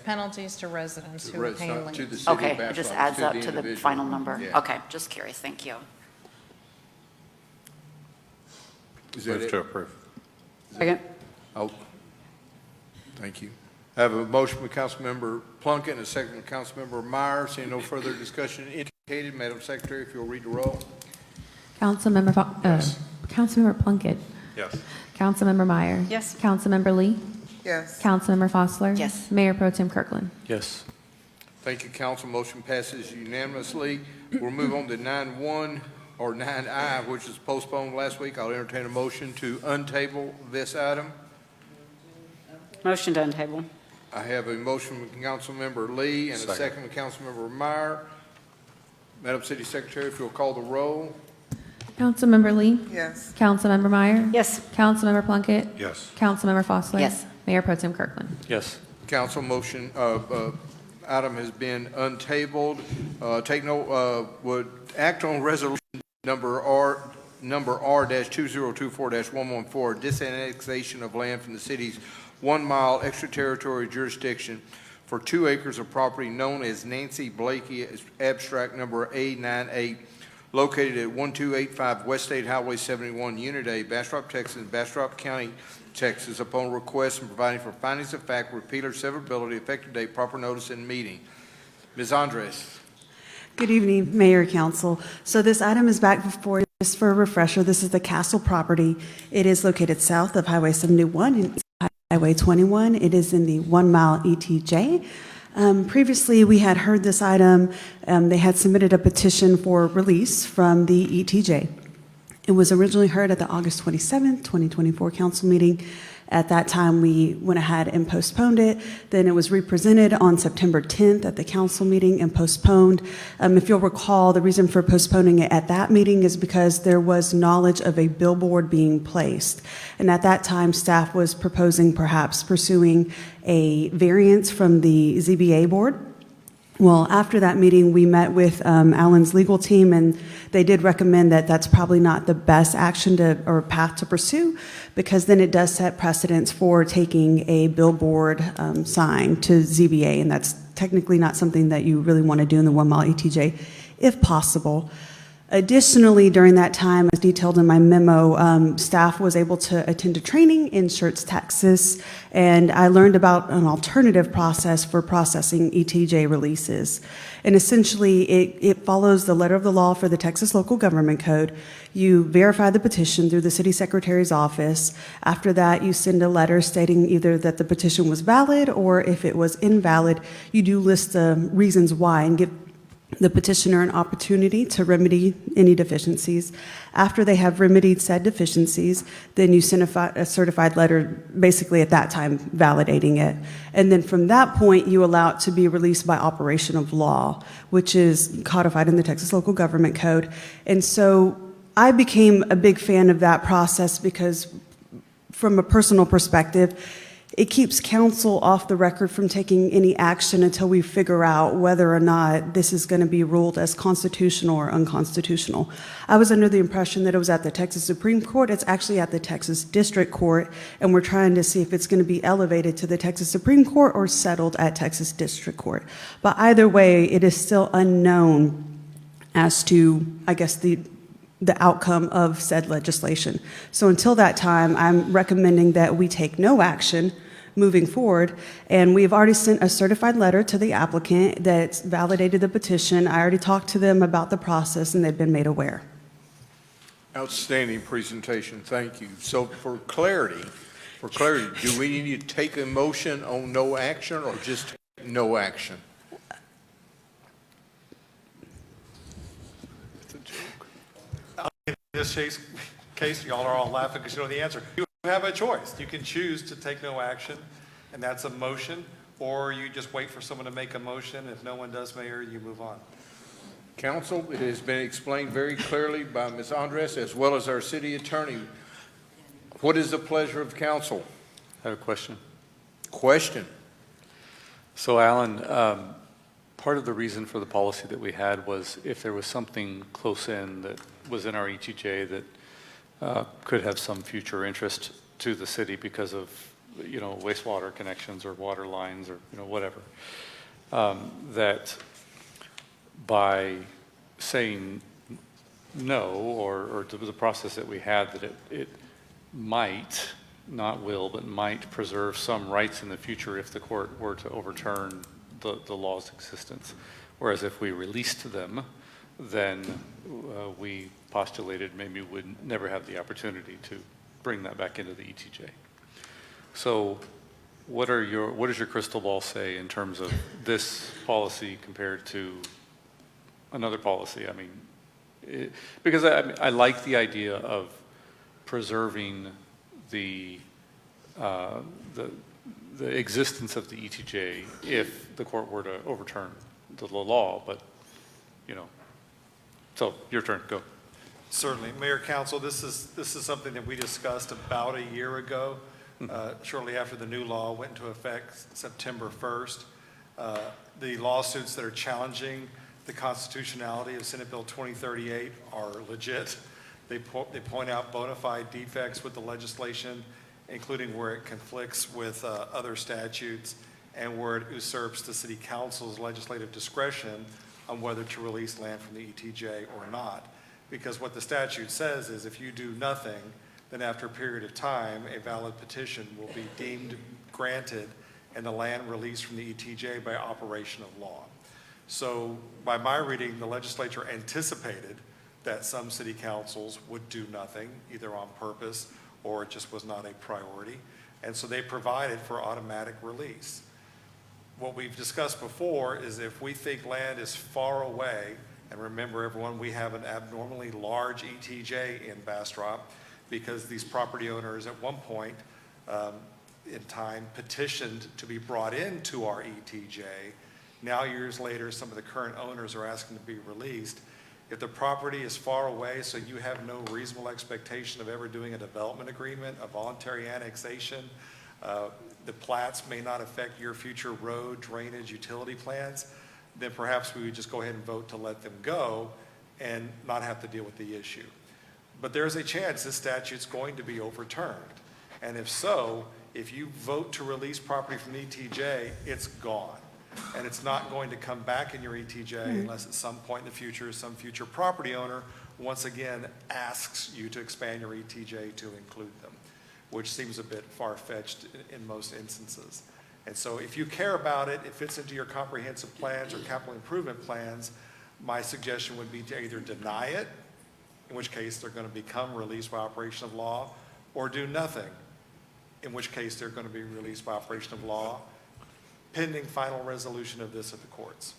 penalties to residents who are paying late. To the city of Okay, Bastrop, it just adds up to the individual. final number. Yeah. Okay, just curious, thank you. Is that Move it? to approve. Second. Oh, thank you. I have a motion from Councilmember Plunkett and a second from Councilmember Meyer. Seeing no further discussion indicated, Madam Secretary, if you'll read the roll. Councilmember Councilmember Plunkett. Yes. Councilmember Meyer. Yes. Councilmember Lee. Yes. Councilmember Fossler. Yes. Mayor Pro Tem Kirkland. Yes. Thank you, Council. Motion passes unanimously. We'll move on to 9-1 or 9I, which was postponed last week. I'll entertain a motion to untable this item. Motion to untable. I have a motion from Councilmember Lee and a Second. second from Councilmember Meyer. Madam City Secretary, if you'll call the roll. Councilmember Lee. Yes. Councilmember Meyer. Yes. Councilmember Plunkett. Yes. Councilmember Fossler. Yes. Mayor Pro Tem Kirkland. Yes. Council motion, item has been untabled. Would act on resolution number R-2024-114, disannexation of land from the city's 1 mile extraterritorial jurisdiction for 2 acres of property known as Nancy Blakey, abstract number A98, located at 1285 West State Highway 71, Unit A, Bastrop, Texas, Bastrop County, Texas, upon request and providing for findings of fact, repeal or severability, effective date, proper notice, and meeting. Ms. Andres. Good evening, Mayor, Council. So this item is back before the Just for a refresher, this is the Castle property. It is located south of Highway 71 and Highway 21. It is in the 1 mile ETJ. Previously, we had heard this item. They had submitted a petition for release from the ETJ. It was originally heard at the August 27th, 2024 council meeting. At that time, we went ahead and postponed it. Then it was represented on September 10th at the council meeting and postponed. If you'll recall, the reason for postponing it at that meeting is because there was knowledge of a billboard being placed. And at that time, staff was proposing perhaps pursuing a variance from the ZBA board. Well, after that meeting, we met with Alan's legal team, and they did recommend that that's probably not the best action or path to pursue, because then it does set precedents for taking a billboard sign to ZBA, and that's technically not something that you really want to do in the 1 mile ETJ, if possible. Additionally, during that time, as detailed in my memo, staff was able to attend a training in Schertz, Texas, and I learned about an alternative process for processing ETJ releases. And essentially, it follows the letter of the law for the Texas Local Government Code. You verify the petition through the city secretary's office. After that, you send a letter stating either that the petition was valid, or if it was invalid, you do list the reasons why and give the petitioner an opportunity to remedy any deficiencies. After they have remedied said deficiencies, then you send a certified letter, basically at that time validating it. And then from that point, you allow it to be released by operation of law, which is codified in the Texas Local Government Code. And so I became a big fan of that process because from a personal perspective, it keeps council off the record from taking any action until we figure out whether or not this is going to be ruled as constitutional or unconstitutional. I was under the impression that it was at the Texas Supreme Court. It's actually at the Texas District Court, and we're trying to see if it's going to be elevated to the Texas Supreme Court or settled at Texas District Court. But either way, it is still unknown as to, I guess, the outcome of said legislation. So until that time, I'm recommending that we take no action moving forward, and we've already sent a certified letter to the applicant that's validated the petition. I already talked to them about the process, and they've been made aware. Outstanding presentation, thank you. So for clarity, do we need to take a motion on no action or just take no action? In this case, y'all are all laughing because you know the answer. You have a choice. You can choose to take no action, and that's a motion, or you just wait for someone to make a motion. If no one does, Mayor, you move on. Council, it has been explained very clearly by Ms. Andres as well as our city attorney. What is the pleasure of council? I have a question. Question. So Alan, part of the reason for the policy that we had was if there was something close in that was in our ETJ that could have some future interest to the city because of, you know, wastewater connections or water lines or, you know, whatever, that by saying no, or the process that we had, that it might, not will, but might preserve some rights in the future if the court were to overturn the law's existence. Whereas if we released them, then we postulated maybe we would never have the opportunity to bring that back into the ETJ. So what does your crystal ball say in terms of this policy compared to another policy? I mean, because I like the idea of preserving the existence of the ETJ if the court were to overturn the law, but, you know, so your turn, go. Certainly. Mayor, Council, this is something that we discussed about a year ago, shortly after the new law went into effect September 1st. The lawsuits that are challenging the constitutionality of Senate Bill 2038 are legit. They point out bona fide defects with the legislation, including where it conflicts with other statutes and where it usurps the city council's legislative discretion on whether to release land from the ETJ or not. Because what the statute says is if you do nothing, then after a period of time, a valid petition will be deemed granted and the land released from the ETJ by operation of law. So by my reading, the legislature anticipated that some city councils would do nothing, either on purpose or it just was not a priority. And so they provided for automatic release. What we've discussed before is if we think land is far away, and remember everyone, we have an abnormally large ETJ in Bastrop because these property owners at one point in time petitioned to be brought into our ETJ. Now years later, some of the current owners are asking to be released. If the property is far away, so you have no reasonable expectation of ever doing a development agreement, a voluntary annexation, the plats may not affect your future road, drainage, utility plans, then perhaps we would just go ahead and vote to let them go and not have to deal with the issue. But there's a chance this statute's going to be overturned. And if so, if you vote to release property from ETJ, it's gone. And it's not going to come back in your ETJ unless at some point in the future, some future property owner once again asks you to expand your ETJ to include them, which seems a bit far-fetched in most instances. And so if you care about it, it fits into your comprehensive plans or capital improvement plans, my suggestion would be to either deny it, in which case they're going to become released by operation of law, or do nothing, in which case they're going to be released by operation of law, pending final resolution of this at the courts.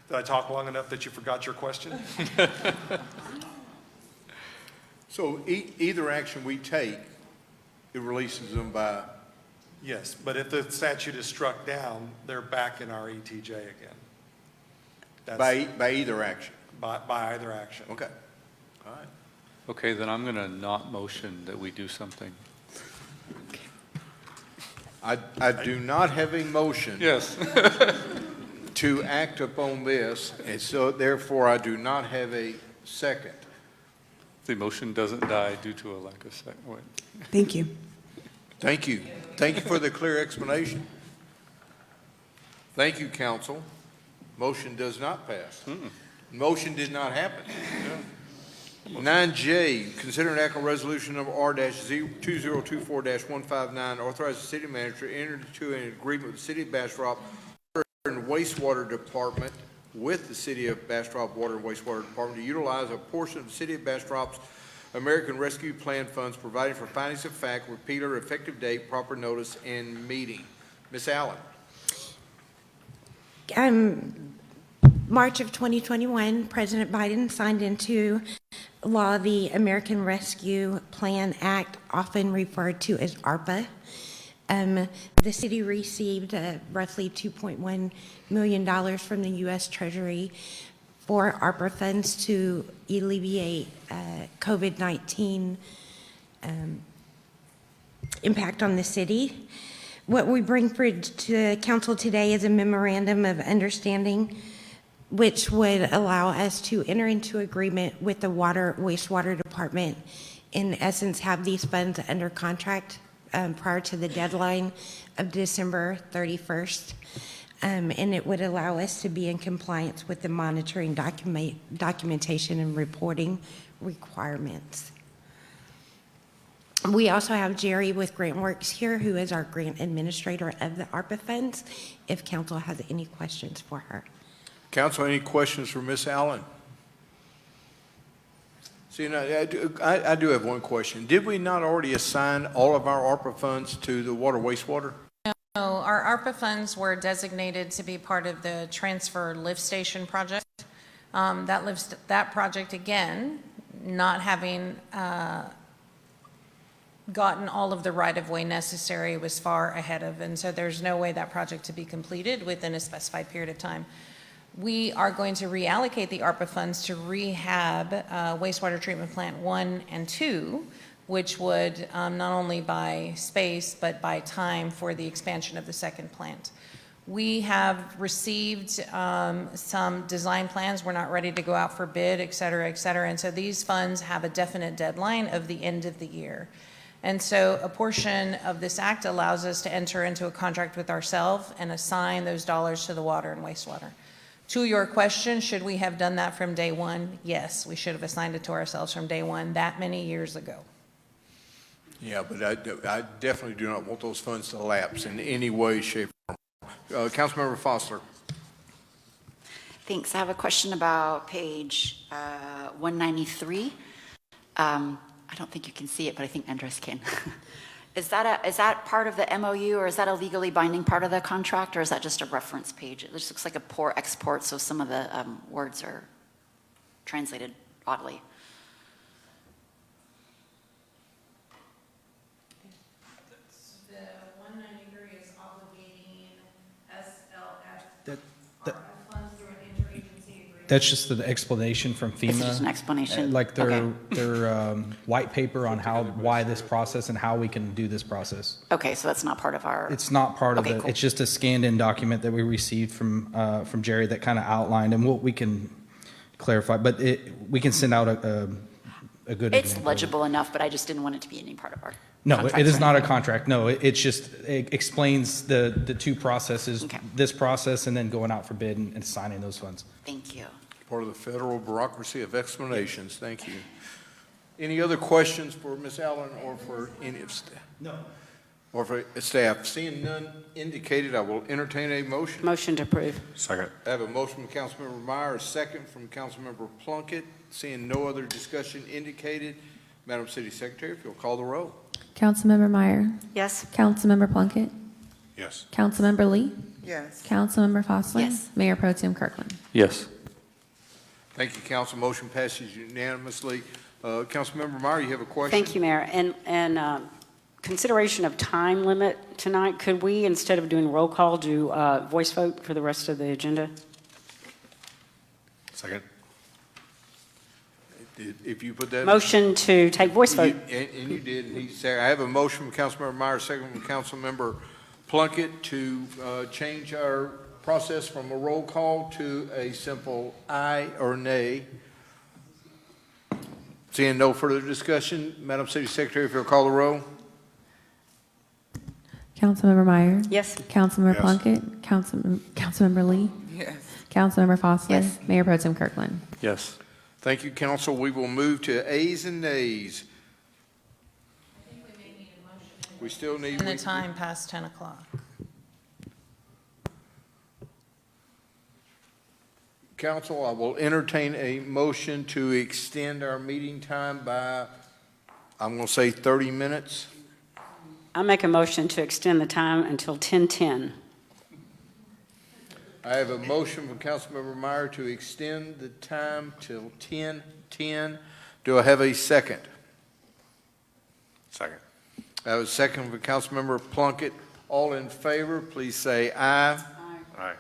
Did I talk long enough that you forgot your question? So either action we take, it releases them by? Yes, but if the statute is struck down, they're back in our ETJ again. By either action? By either action. Okay. All right. Okay, then I'm going to not motion that we do something. I do not have a motion. Yes. To act upon this, and so therefore I do not have a second. The motion doesn't die due to a lack of second. Wait. Thank you. Thank you. Thank you for the clear explanation. Thank you, council. Motion does not pass. Motion did not happen. 9J, consider an act on resolution number R-2024-159, authorize the city manager to enter into an agreement with the City of Bastrop Water and Wastewater Department with the City of Bastrop Water and Wastewater Department to utilize a portion of the City of Bastrop's American Rescue Plan funds, providing for findings of fact, repealer, effective date, proper notice, and meeting. Ms. Allen. March of 2021, President Biden signed into law the American Rescue Plan Act, often referred to as ARPA. The city received roughly $2.1 million from the U.S. Treasury for ARPA funds to alleviate COVID-19 impact on the city. What we bring to council today is a memorandum of understanding which would allow us to enter into agreement with the wastewater department, in essence have these funds under contract prior to the deadline of December 31st. And it would allow us to be in compliance with the monitoring documentation and reporting requirements. We also have Jerry with GrantWorks here, who is our grant administrator of the ARPA funds, if council has any questions for her. Council, any questions for Ms. Allen? See, I do have one question. Did we not already assign all of our ARPA funds to the water wastewater? No, our ARPA funds were designated to be part of the transfer lift station project. That project, again, not having gotten all of the right-of-way necessary, was far ahead of, and so there's no way that project to be completed within a specified period of time. We are going to reallocate the ARPA funds to rehab wastewater treatment plant 1 and 2, which would not only buy space, but buy time for the expansion of the second plant. We have received some design plans. We're not ready to go out for bid, et cetera, and so these funds have a definite deadline of the end of the year. And so a portion of this act allows us to enter into a contract with ourselves and assign those dollars to the water and wastewater. To your question, should we have done that from day one? Yes, we should have assigned it to ourselves from day one that many years ago. Yeah, but I definitely do not want those funds to lapse in any way, shape, or form. Councilmember Foster. Thanks. I have a question about page 193. I don't think you can see it, but I think Andres can. Is that part of the MOU, or is that a legally binding part of the contract, or is that just a reference page? It just looks like a poor export, so some of the words are translated oddly. The 193 is obligating SLF That- funds through an interagency agreement. That's just the explanation from FEMA. It's just an explanation. Like their, Okay. their white paper on why this process and how we can do this process. Okay, so that's not part of our. It's not part of Okay, it. cool. It's just a scanned-in document that we received from Jerry that kind of outlined, and we can clarify, but we can send out a good It's example. legible enough, but I just didn't want it to be any part of our. No, contracts it is or not a anything. contract. No, it's just, it explains the two processes, this process and then going out for bid and signing those funds. Thank you. Part of the federal bureaucracy of explanations. Thank you. Any other questions for Ms. Allen or for any of staff? No. Or for staff? Seeing none indicated, I will entertain a motion. Motion to approve. Second. I have a motion from Councilmember Meyer, a second from Councilmember Plunkett. Seeing no other discussion indicated, Madam City Secretary, if you'll call the roll. Councilmember Meyer. Yes. Councilmember Plunkett. Yes. Councilmember Lee. Yes. Councilmember Fosler. Yes. Mayor Pro Tem Kirkland. Yes. Thank you, Council. Motion passes unanimously. Councilmember Meyer, you have a question? Thank you, Mayor. And consideration of time limit tonight, could we, instead of doing roll call, do voice vote for the rest of the agenda? Second. If you put that. Motion to take voice vote. And you did, and he said, I have a motion from Councilmember Meyer, second from Councilmember Plunkett to change our process from a roll call to a simple aye or nay. Seeing no further discussion, Madam City Secretary, if you'll call the roll. Councilmember Meyer. Yes. Councilmember Yes. Plunkett. Councilmember Lee. Yes. Councilmember Fosler. Yes. Mayor Pro Tem Kirkland. Yes. Thank you, Council. We will move to ayes and nays. We still need. And the time past 10 o'clock. Council, I will entertain a motion to extend our meeting time by, I'm going to say 30 minutes. I make a motion to extend the time until 10:10. I have a motion from Councilmember Meyer to extend the time till 10:10. Do I have a second? Second. I have a second from Councilmember Plunkett. All in favor, please say aye. Aye.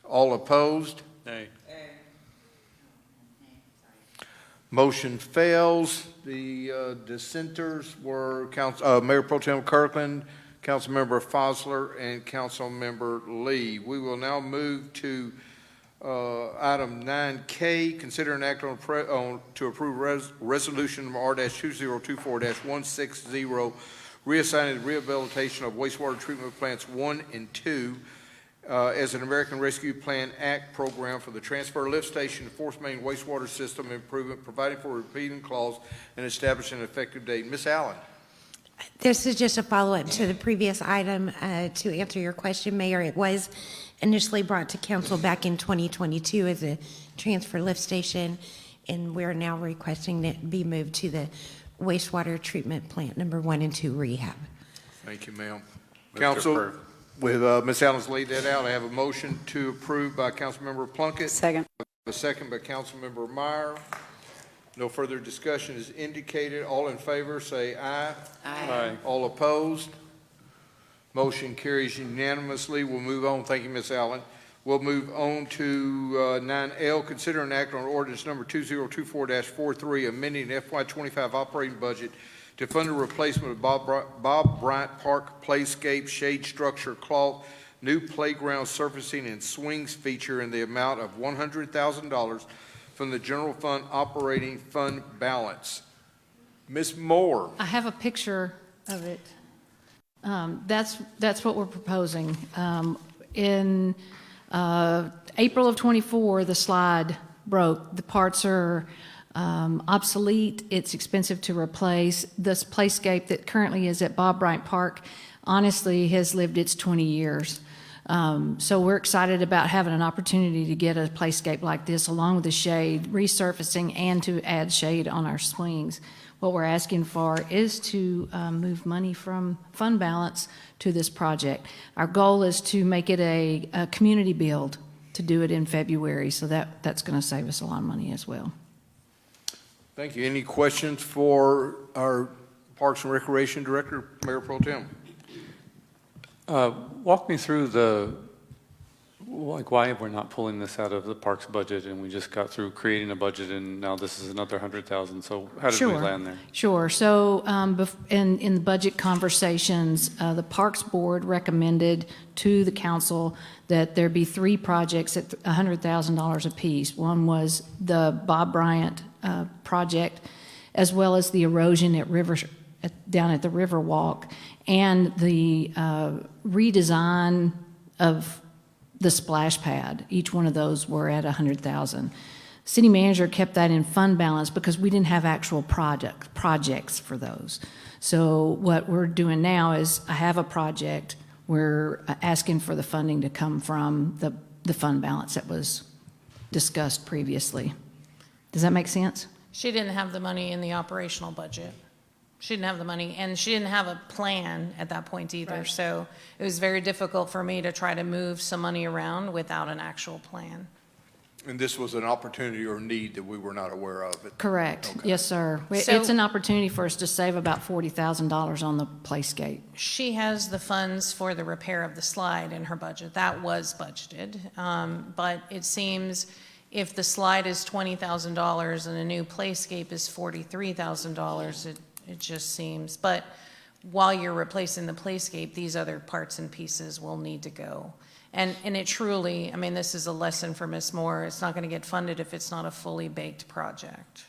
All opposed? Nay. Motion fails. The dissenters were Mayor Pro Tem Kirkland, Councilmember Fosler, and Councilmember Lee. We will now move to item 9K, consider an act to approve resolution number R-2024-160, reassigning the rehabilitation of wastewater treatment plants 1 and 2 as an American Rescue Plan Act program for the transfer lift station to Force Main wastewater system improvement, providing for a repeating clause and establishing an effective date. Ms. Allen. This is just a follow-up to the previous item. To answer your question, Mayor, it was initially brought to council back in 2022 as a transfer lift station, and we're now requesting that it be moved to the wastewater treatment plant number 1 and 2 rehab. Thank you, ma'am. to Council, approve. with Ms. Allen's laid that out, I have a motion to approve by Councilmember Plunkett. Second. A second by Councilmember Meyer. No further discussion is indicated. All in favor, say aye. Aye. All opposed? Motion carries unanimously. We'll move on. Thank you, Ms. Allen. We'll move on to 9L, consider an act on ordinance number 2024-43, amending FY25 operating budget to fund the replacement of Bob Bryant Park Playscape shade structure cloth, new playground surfacing and swings feature in the amount of $100,000 from the general fund operating fund balance. Ms. Moore. I have a picture of it. That's what we're proposing. In April of '24, the slide broke. The parts are obsolete. It's expensive to replace. This playscape that currently is at Bob Bryant Park honestly has lived its 20 years. So we're excited about having an opportunity to get a playscape like this along with the shade, resurfacing, and to add shade on our swings. What we're asking for is to move money from fund balance to this project. Our goal is to make it a community build, to do it in February, so that's going to save us a lot of money as well. Thank you. Any questions for our Parks and Recreation Director, Mayor Pro Tem? Walk me through why we're not pulling this out of the parks budget, and we just got through creating a budget, and now this is another 100,000. So how did we land there? Sure. So in the budget conversations, the Parks Board recommended to the council that there be 3 projects at $100,000 apiece. One was the Bob Bryant project, as well as the erosion down at the Riverwalk, and the redesign of the splash pad. Each one of those were at $100,000. City manager kept that in fund balance because we didn't have actual projects for those. So what we're doing now is I have a project. We're asking for the funding to come from the fund balance that was discussed previously. Does that make sense? She didn't have the money in the operational budget. She didn't have the money, and she didn't have a plan at that point either. Right. So it was very difficult for me to try to move some money around without an actual plan. And this was an opportunity or need that we were not aware of. Correct. Okay. Yes, sir. So- It's an opportunity for us to save about $40,000 on the playscape. She has the funds for the repair of the slide in her budget. That was budgeted. But it seems if the slide is $20,000 and a new playscape is $43,000, it just seems. But while you're replacing the playscape, these other parts and pieces will need to go. And it truly, I mean, this is a lesson for Ms. Moore. It's not going to get funded if it's not a fully baked project.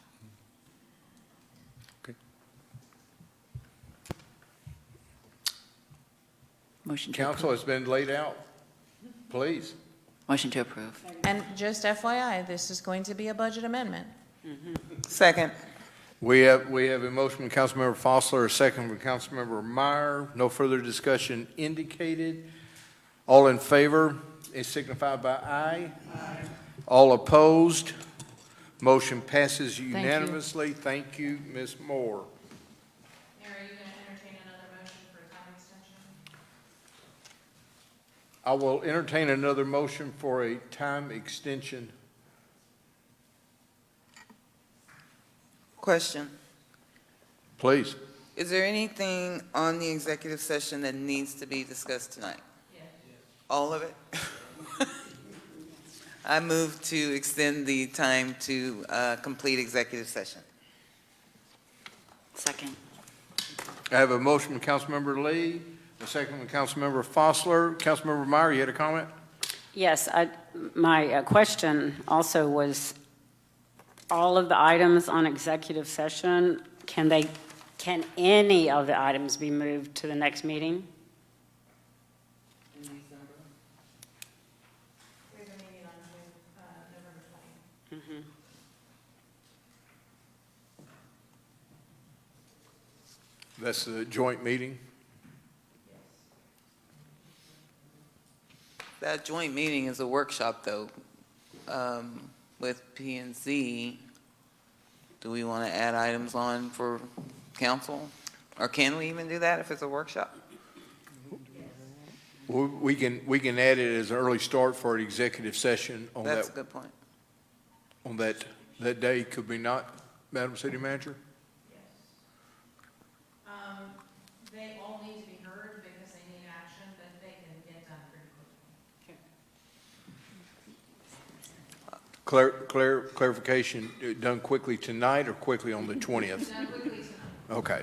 Motion to Council has been laid out. Please. Motion to approve. And just FYI, this is going to be a budget amendment. Second. We have a motion from Councilmember Fossler, a second from Councilmember Meyer. No further discussion indicated. All in favor, is signified by aye. Aye. All opposed, motion passes you. unanimously. Thank you, Ms. Moore. Mayor, are you going to entertain another motion for a time extension? I will entertain another motion for a time extension. Question. Please. Is there anything on the executive session that needs to be discussed tonight? Yes. All of it? I move to extend the time to complete executive session. Second. I have a motion from Councilmember Lee, a second from Councilmember Fossler. Councilmember Meyer, you had a comment? Yes, my question also was, all of the items on executive session, can any of the items be moved to the next meeting? That's the joint meeting. That joint meeting is a workshop, though, with P and Z. Do we want to add items on for council? Or can we even do that if it's a workshop? We can add it as an early start for an executive session on That's a that, good point. on that day, could we not, Madam City Manager? They all need to be heard because they need action, but they can get done pretty quickly. Clarification, done quickly tonight or quickly on the 20th? Done quickly tonight. Okay.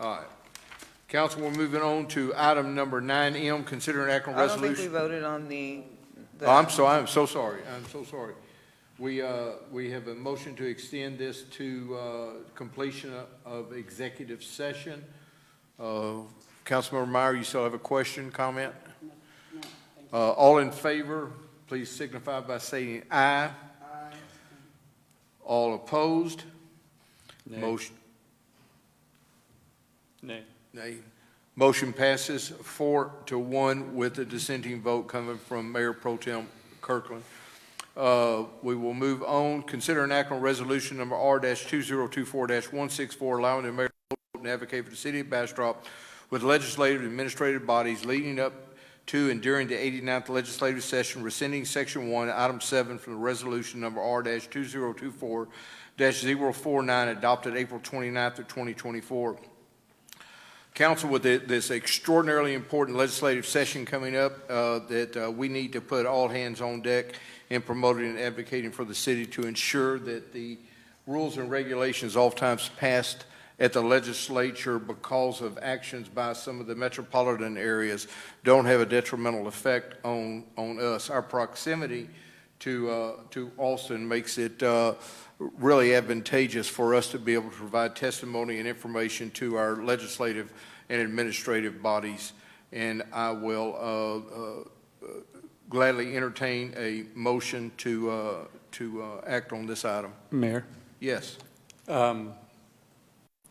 All right. Council, we're moving on to item number 9M, consider an act on I don't think we resolution. voted on the. Oh, I'm so sorry. We have a motion to extend this to completion of executive session. Councilmember Meyer, you still have a question, comment? All in favor, please signify by saying aye. Aye. All opposed? Nay. Motion. Nay. Nay. Motion passes 4-1 with a dissenting vote coming from Mayor Pro Tem Kirkland. We will move on. Consider an act on resolution number R-2024-164, allowing the mayor to advocate for the city of Bastrop with legislative and administrative bodies leading up to and during the 89th legislative session, rescinding section 1, item 7 from the resolution number R-2024-049 adopted April 29th of 2024. Council, with this extraordinarily important legislative session coming up, that we need to put all hands on deck in promoting and advocating for the city to ensure that the rules and regulations oftentimes passed at the legislature because of actions by some of the metropolitan areas don't have a detrimental effect on us. Our proximity to Austin makes it really advantageous for us to be able to provide testimony and information to our legislative and administrative bodies. And I will gladly entertain a motion to act on this item. Mayor? Yes.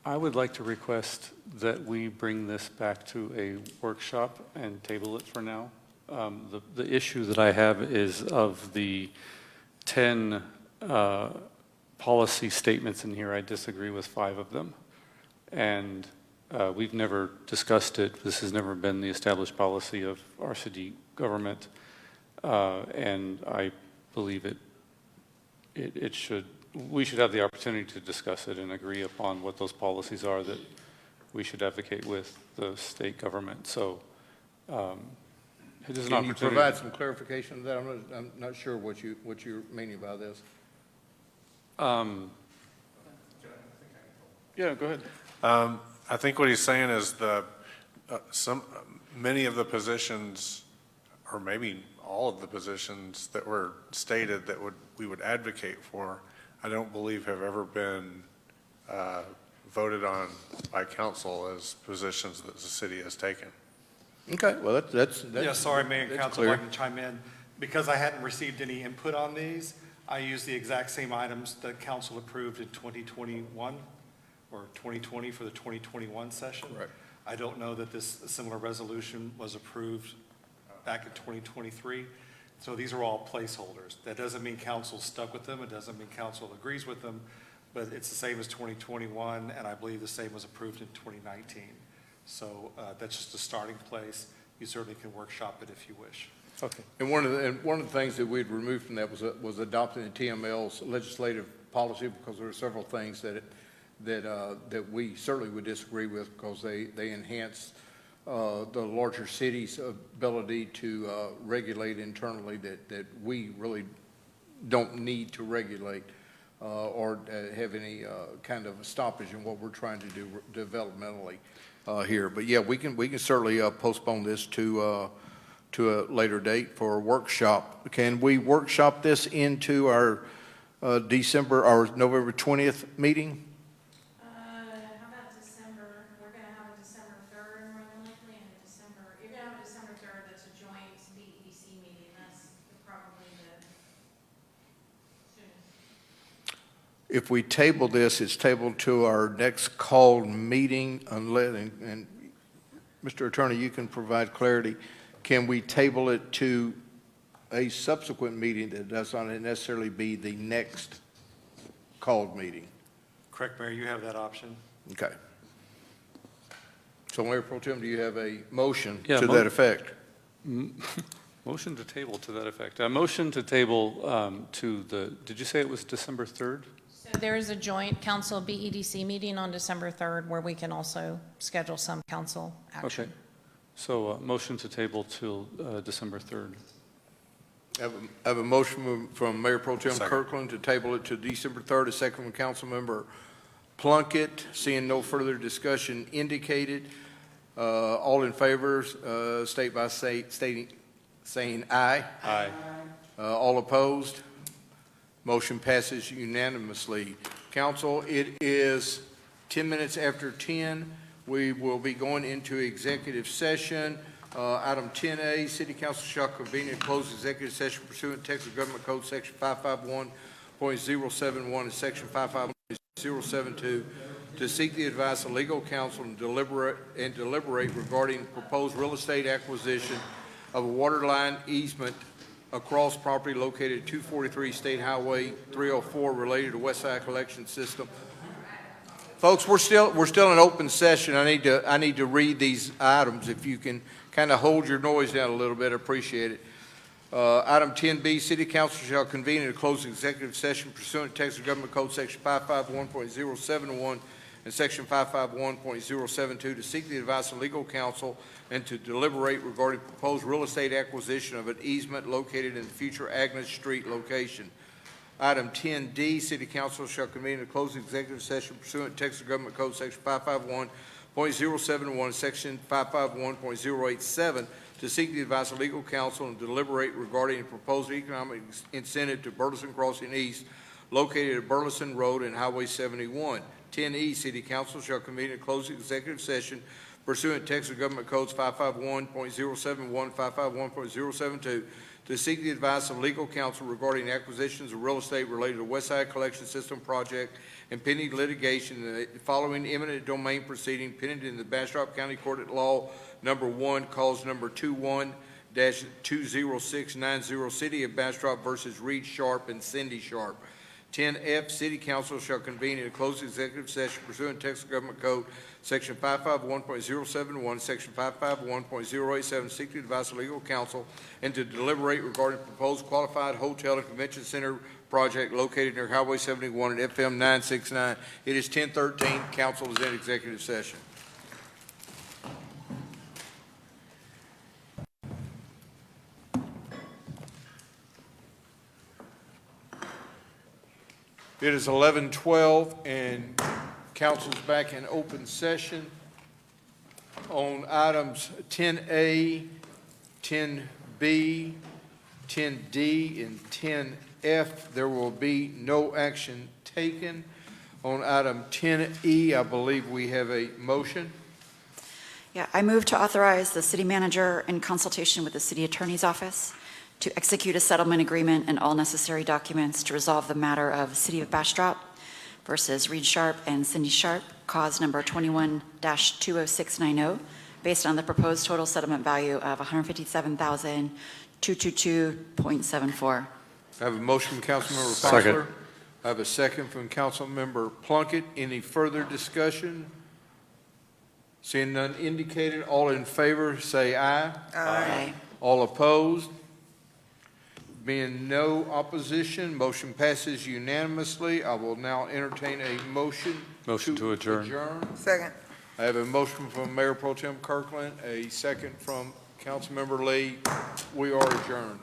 I would like to request that we bring this back to a workshop and table it for now. The issue that I have is of the 10 policy statements in here, I disagree with 5 of them. And we've never discussed it. This has never been the established policy of our city government. And I believe we should have the opportunity to discuss it and agree upon what those policies are that we should advocate with the state government. So it is an opportunity. Can you provide some clarification of that? I'm not sure what you're meaning by this. Yeah, go ahead. I think what he's saying is many of the positions, or maybe all of the positions that were stated that we would advocate for, I don't believe have ever been voted on by council as positions that the city has taken. Okay, well, that's Yeah, sorry, Mayor and Council, if clear. I can chime in. Because I hadn't received any input on these, I used the exact same items that council approved in 2021 or 2020 for the 2021 session. Right. I don't know that this similar resolution was approved back in 2023. So these are all placeholders. That doesn't mean council stuck with them. It doesn't mean council agrees with them, but it's the same as 2021, and I believe the same was approved in 2019. So that's just a starting place. You certainly can workshop it if you wish. Okay. And one of the things that we'd removed from that was adopting the TML's legislative policy, because there are several things that we certainly would disagree with, because they enhance the larger cities' ability to regulate internally that we really don't need to regulate or have any kind of stoppage in what we're trying to do developmentally here. But yeah, we can certainly postpone this to a later date for a workshop. Can we workshop this into our December or November 20th meeting? How about December? We're going to have a December 3rd, more than likely, and a December, you're going to have a December 3rd that's a joint BEDC meeting. That's probably the soonest. If we table this, it's tabled to our next called meeting, unless, and Mr. Attorney, you can provide clarity. Can we table it to a subsequent meeting that does not necessarily be the next called meeting? Correct, Mayor, you have that option. Okay. So, Mayor Pro Tem, do you have a motion Yeah, to that effect? Motion to table to that effect. A motion to table to the, did you say it was December 3rd? So there is a joint council BEDC meeting on December 3rd where we can also schedule some council action. Okay. So motion to table till December 3rd. I have a motion from Mayor Pro Tem Second. Kirkland to table it to December 3rd, a second from Councilmember Plunkett. Seeing no further discussion indicated, all in favor, state by saying aye. Aye. All opposed? Motion passes unanimously. Council, it is 10 minutes after 10. We will be going into executive session. Item 10A, City Council shall convene and close executive session pursuant to Texas Government Code Section 551.071 and Section 551.072 to seek the advice of legal counsel and deliberate regarding proposed real estate acquisition of a water line easement across property located at 243 State Highway 304 related to West Side Collection System. Folks, we're still in open session. I need to read these items. If you can kind of hold your noise down a little bit, I appreciate it. Item 10B, City Council shall convene in a closed executive session pursuant to Texas Government Code Section 551.071 and Section 551.072 to seek the advice of legal counsel and to deliberate regarding proposed real estate acquisition of an easement located in the future Agnes Street location. Item 10D, City Council shall convene in a closed executive session pursuant to Texas Government Code Section 551.071 and Section 551.087 to seek the advice of legal counsel and deliberate regarding a proposed economic incentive to Burleson Crossing East located at Burleson Road and Highway 71. 10E, City Council shall convene a closed executive session pursuant to Texas Government Codes 551.071, 551.072 to seek the advice of legal counsel regarding acquisitions of real estate related to West Side Collection System project and pending litigation following eminent domain proceeding pending in the Bastrop County Court at Law Number 1, cause number 21-20690, City of Bastrop versus Reed Sharp and Cindy Sharp. 10F, City Council shall convene in a closed executive session pursuant to Texas Government Code Section 551.071, Section 551.087, seek the advice of legal counsel and to deliberate regarding proposed qualified hotel and convention center project located near Highway 71 and FM 969. It is 10:13. Council is in executive session. It is 11:12 and council's back in open session. On items 10A, 10B, 10D, and 10F, there will be no action taken. On item 10E, I believe we have a motion. Yeah, I move to authorize the city manager in consultation with the city attorney's office to execute a settlement agreement and all necessary documents to resolve the matter of City of Bastrop versus Reed Sharp and Cindy Sharp, cause number 21-20690, based on the proposed total settlement value of $157,222.74. I have a motion from Councilmember Second. Foxler. I have a second from Councilmember Plunkett. Any further discussion? Seeing none indicated, all in favor say aye. Aye. All opposed? Being no opposition, motion passes unanimously. I will now entertain a motion. Motion to adjourn. Second. I have a motion from Mayor Pro Tem Kirkland, a second from Councilmember Lee. We are adjourned.